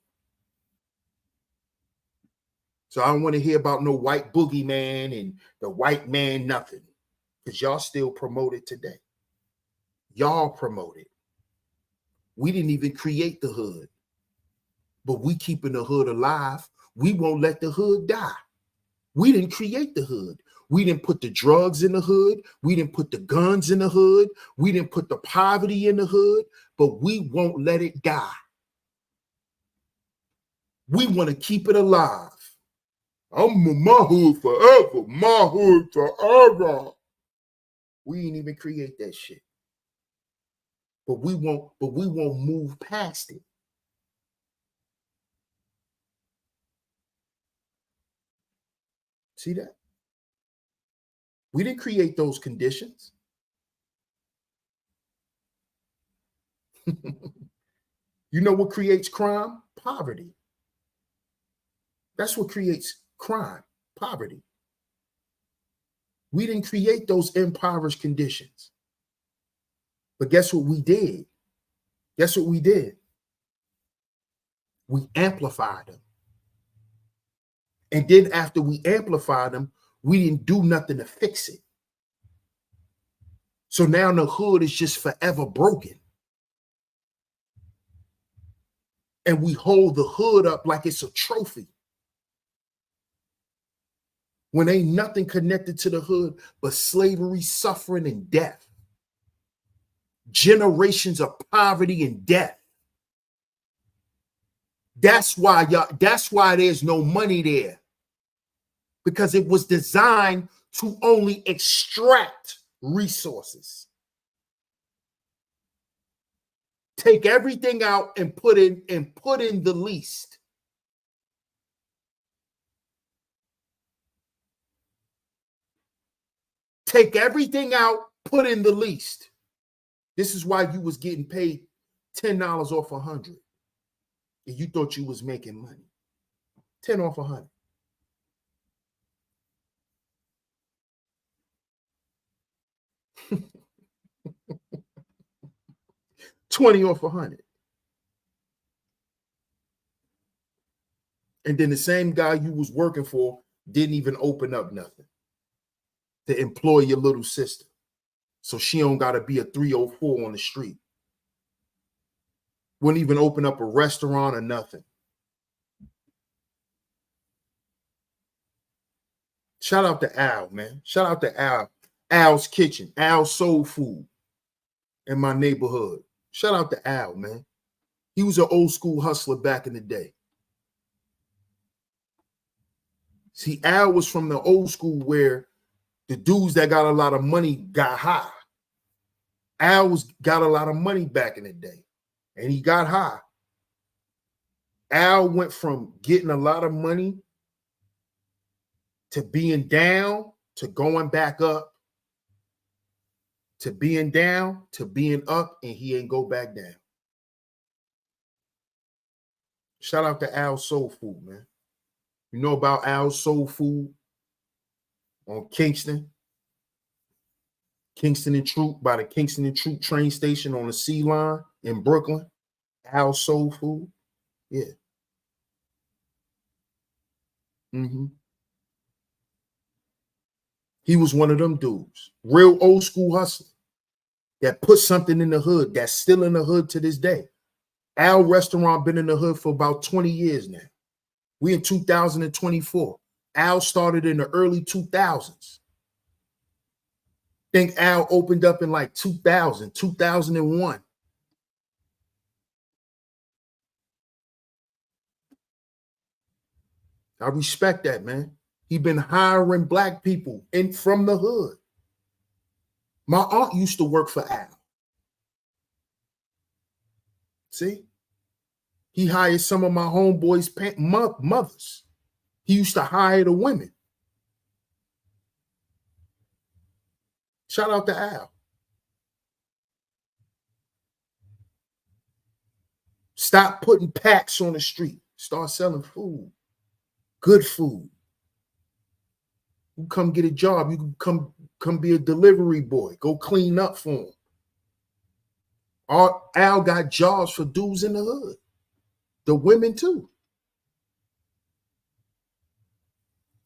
So I don't want to hear about no white boogeyman and the white man nothing, because y'all still promote it today. Y'all promote it. We didn't even create the hood, but we keeping the hood alive. We won't let the hood die. We didn't create the hood. We didn't put the drugs in the hood. We didn't put the guns in the hood. We didn't put the poverty in the hood, but we won't let it die. We want to keep it alive. I'm my hood forever. My hood forever. We didn't even create that shit. But we won't move past it. See that? We didn't create those conditions. You know what creates crime? poverty. That's what creates crime, poverty. We didn't create those impoverished conditions. But guess what we did? Guess what we did? We amplified them. And then after we amplified them, we didn't do nothing to fix it. So now the hood is just forever broken. And we hold the hood up like it's a trophy. When ain't nothing connected to the hood but slavery, suffering, and death. Generations of poverty and death. That's why there's no money there. Because it was designed to only extract resources. Take everything out and put in the least. Take everything out, put in the least. This is why you was getting paid $10 off 100. And you thought you was making money. 10 off 100. $20 off 100. And then the same guy you was working for didn't even open up nothing to employ your little sister. So she don't got to be a 304 on the street. Wouldn't even open up a restaurant or nothing. Shout out to Al, man. Shout out to Al. Al's Kitchen, Al's Soul Food in my neighborhood. Shout out to Al, man. He was an old school hustler back in the day. See, Al was from the old school where the dudes that got a lot of money got high. Al got a lot of money back in the day, and he got high. Al went from getting a lot of money to being down to going back up to being down to being up, and he ain't go back down. Shout out to Al Soul Food, man. You know about Al Soul Food on Kingston and Troop, by the Kingston and Troop train station on the C line in Brooklyn. Al Soul Food. Yeah. He was one of them dudes, real old school hustler that put something in the hood that's still in the hood to this day. Al restaurant been in the hood for about 20 years now. We in 2024. Al started in the early 2000s. Think Al opened up in like 2000, 2001. I respect that, man. He been hiring black people in from the hood. My aunt used to work for Al. See? He hired some of my homeboys' mothers. He used to hire the women. Shout out to Al. Stop putting packs on the street. Start selling food. Good food. You come get a job. You can come be a delivery boy. Go clean up for him. Al got jobs for dudes in the hood. The women too.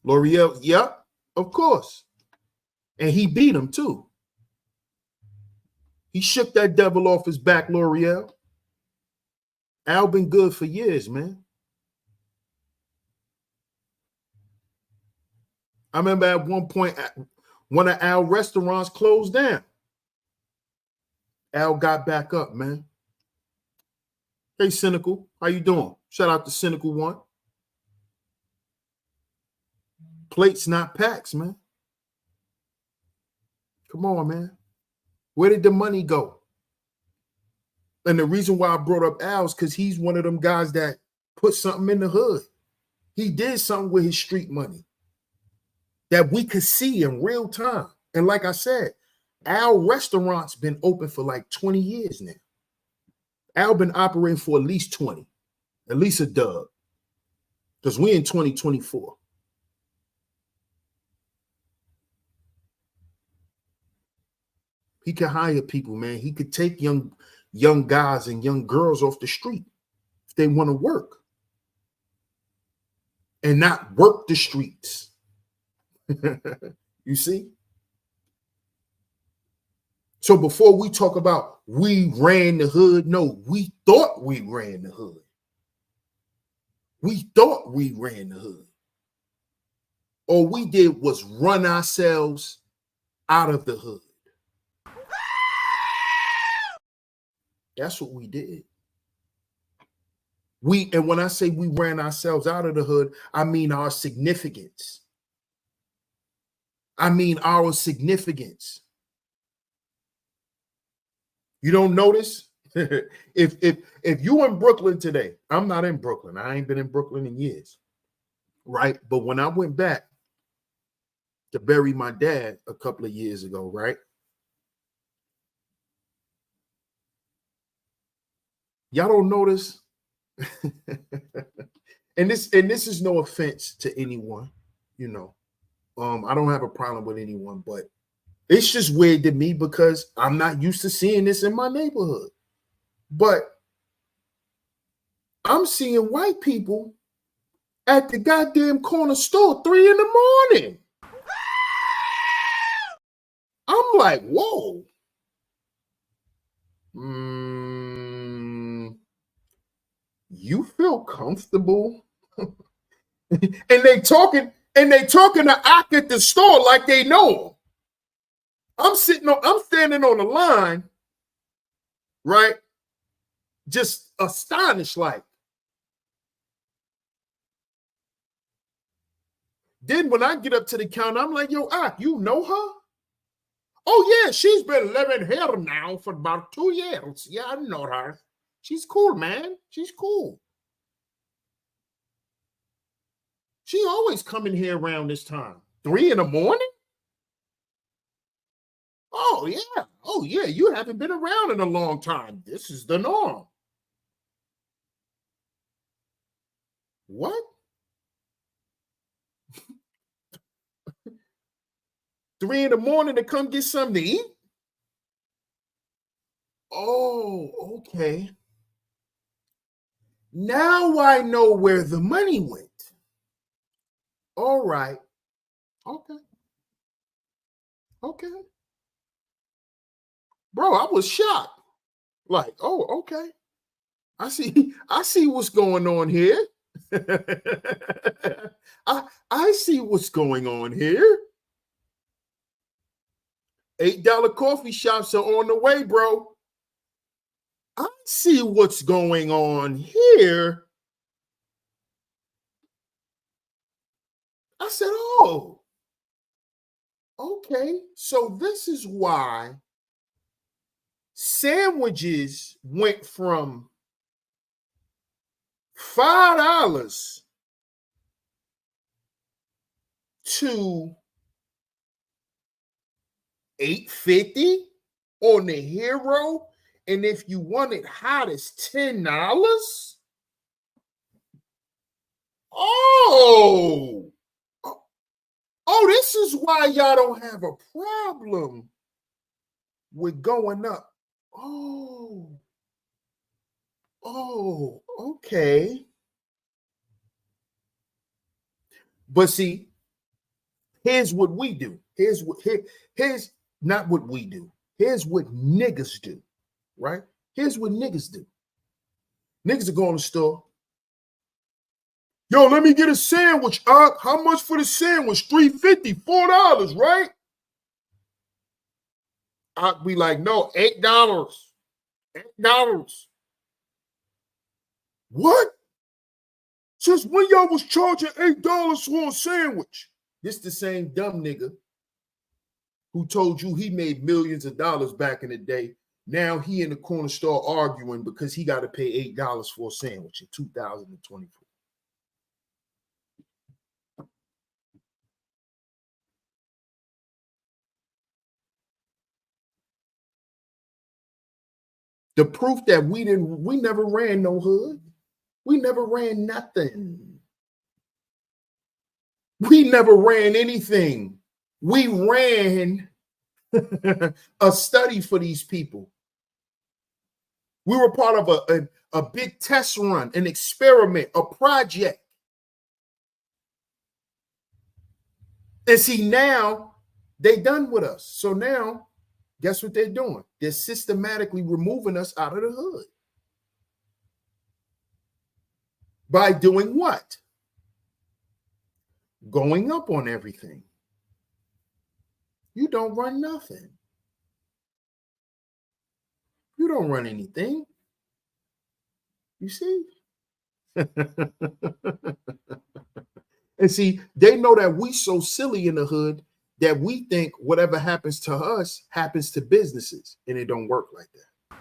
L'Oreal, yep, of course. And he beat him too. He shook that devil off his back, L'Oreal. Al been good for years, man. I remember at one point, one of Al's restaurants closed down. Al got back up, man. Hey, Cynical, how you doing? Shout out to Cynical One. Plates, not packs, man. Come on, man. Where did the money go? And the reason why I brought up Al is because he's one of them guys that put something in the hood. He did something with his street money that we could see in real time. And like I said, Al restaurant's been open for like 20 years now. Al been operating for at least 20. At least a dub. Because we in 2024. He could hire people, man. He could take young guys and young girls off the street if they want to work and not work the streets. You see? So before we talk about we ran the hood, no, we thought we ran the hood. We thought we ran the hood. All we did was run ourselves out of the hood. That's what we did. And when I say we ran ourselves out of the hood, I mean our significance. I mean our significance. You don't notice? if you in Brooklyn today, I'm not in Brooklyn. I ain't been in Brooklyn in years. Right? But when I went back to bury my dad a couple of years ago, right? Y'all don't notice? and this is no offense to anyone, you know. I don't have a problem with anyone, but it's just weird to me because I'm not used to seeing this in my neighborhood. But I'm seeing white people at the goddamn corner store 3 a.m. I'm like, whoa. You feel comfortable? and they talking to Ak at the store like they know him. I'm standing on the line, right? Just astonished, like. Then when I get up to the counter, I'm like, yo, Ak, you know her? Oh, yeah, she's been living here now for about 2 years. Yeah, I know her. She's cool, man. She's cool. She always coming here around this time. 3 a.m? Oh, yeah. Oh, yeah, you haven't been around in a long time. This is the norm. What? 3 a.m. to come get something to eat? Oh, okay. Now I know where the money went. All right. Okay. Okay. Bro, I was shocked. Like, oh, okay. I see what's going on here. I see what's going on here. $8 coffee shops are on the way, bro. I see what's going on here. I said, oh, okay. So this is why sandwiches went from $5 to $8.50 on the Hero. And if you want it hot, it's $10. Oh, this is why y'all don't have a problem with going up. Oh, okay. But see, here's what we do. Here's not what we do. Here's what niggas do, right? Here's what niggas do. Niggas are going to the store. Yo, let me get a sandwich. How much for the sandwich? $3.50, $4, right? I'd be like, no, $8. $8. What? Since when y'all was charging $8 for a sandwich? This the same dumb nigga who told you he made millions of dollars back in the day. Now he in the corner store arguing because he got to pay $8 for a sandwich in 2024. The proof that we never ran no hood. We never ran nothing. We never ran anything. We ran a study for these people. We were part of a big test run, an experiment, a project. And see, now they done with us. So now, guess what they're doing? They're systematically removing us out of the hood. By doing what? Going up on everything. You don't run nothing. You don't run anything. You see? And see, they know that we so silly in the hood that we think whatever happens to us happens to businesses, and it don't work like that.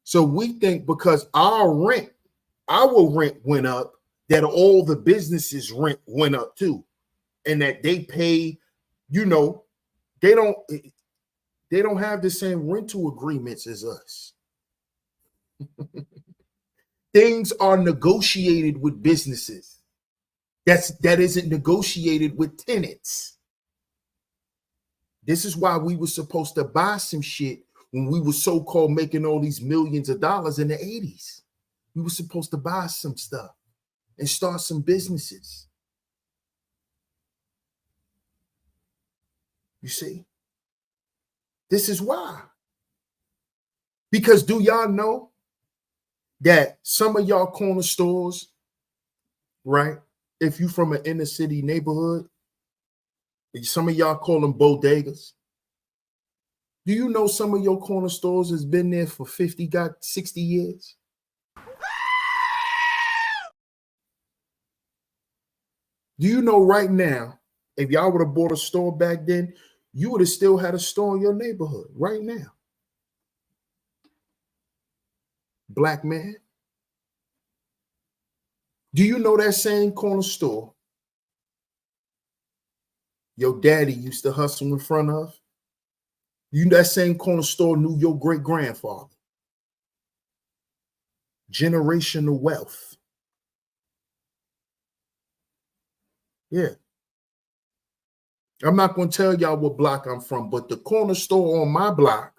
So we think because our rent went up, that all the businesses' rent went up too, and that they pay, they don't have the same rental agreements as us. Things are negotiated with businesses. That isn't negotiated with tenants. This is why we were supposed to buy some shit when we were so-called making all these millions of dollars in the 80s. We were supposed to buy some stuff and start some businesses. You see? This is why. Because do y'all know that some of y'all corner stores, right? If you from an inner city neighborhood, some of y'all call them bodegas. Do you know some of your corner stores has been there for 60 years? Do you know right now, if y'all would have bought a store back then, you would have still had a store in your neighborhood right now? Black man. Do you know that same corner store your daddy used to hustle in front of? That same corner store knew your great-grandfather. Generational wealth. Yeah. I'm not going to tell y'all what block I'm from, but the corner store on my block,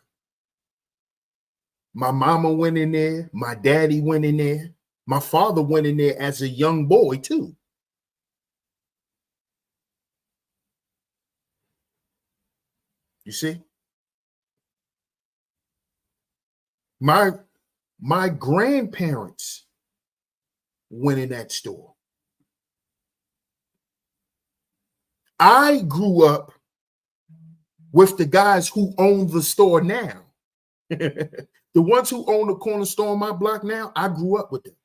my mama went in there, my daddy went in there, my father went in there as a young boy too. You see? My grandparents went in that store. I grew up with the guys who own the store now. The ones who own the corner store on my block now, I grew up with them.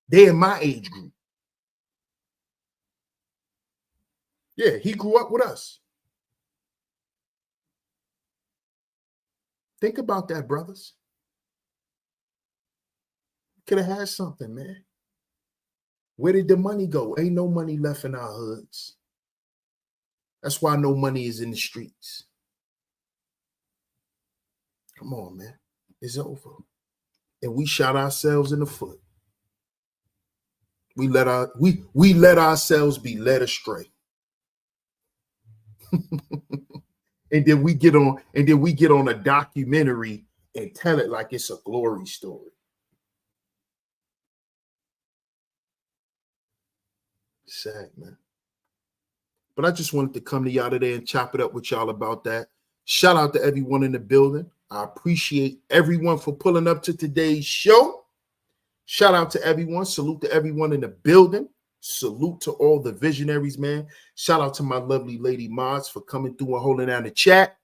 They're in my age group. Yeah, he grew up with us. Think about that, brothers. Could have had something, man. Where did the money go? Ain't no money left in our hoods. That's why no money is in the streets. Come on, man. It's over. And we shot ourselves in the foot. We let ourselves be led astray. And then we get on a documentary and tell it like it's a glory story. Sad, man. But I just wanted to come to y'all today and chop it up with y'all about that. Shout out to everyone in the building. I appreciate everyone for pulling up to today's show. Shout out to everyone. Salute to everyone in the building. Salute to all the visionaries, man. Shout out to my lovely lady Mods for coming through and holding down the chat.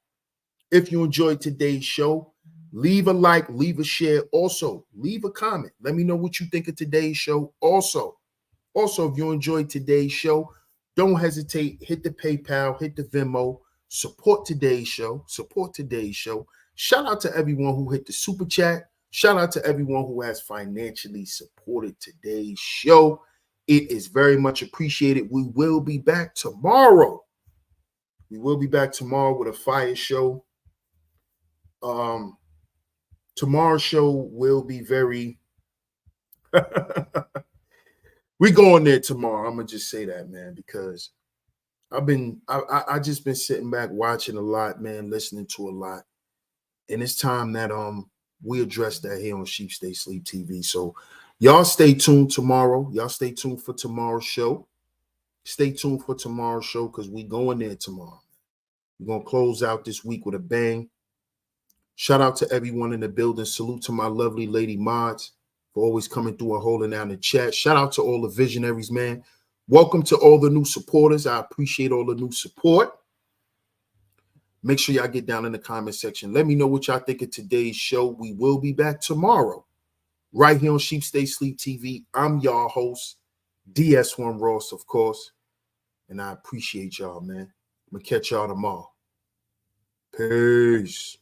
If you enjoyed today's show, leave a like, leave a share. Also, leave a comment. Let me know what you think of today's show. Also, if you enjoyed today's show, don't hesitate. Hit the PayPal, hit the Venmo. Support today's show. Support today's show. Shout out to everyone who hit the super chat. Shout out to everyone who has financially supported today's show. It is very much appreciated. We will be back tomorrow. We will be back tomorrow with a fire show. Tomorrow's show will be very We going there tomorrow. I'm gonna just say that, man, because I just been sitting back watching a lot, man, listening to a lot. And it's time that we address that here on Sheep Stay Sleep TV. So y'all stay tuned tomorrow. Y'all stay tuned for tomorrow's show. Stay tuned for tomorrow's show because we going there tomorrow. We're gonna close out this week with a bang. Shout out to everyone in the building. Salute to my lovely lady mods for always coming through and holding down the chat. Shout out to all the visionaries, man. Welcome to all the new supporters. I appreciate all the new support. Make sure y'all get down in the comment section. Let me know what y'all think of today's show. We will be back tomorrow, right here on Sheep Stay Sleep TV. I'm y'all host, DS1 Ross, of course. And I appreciate y'all, man. I'm going to catch y'all tomorrow. Peace.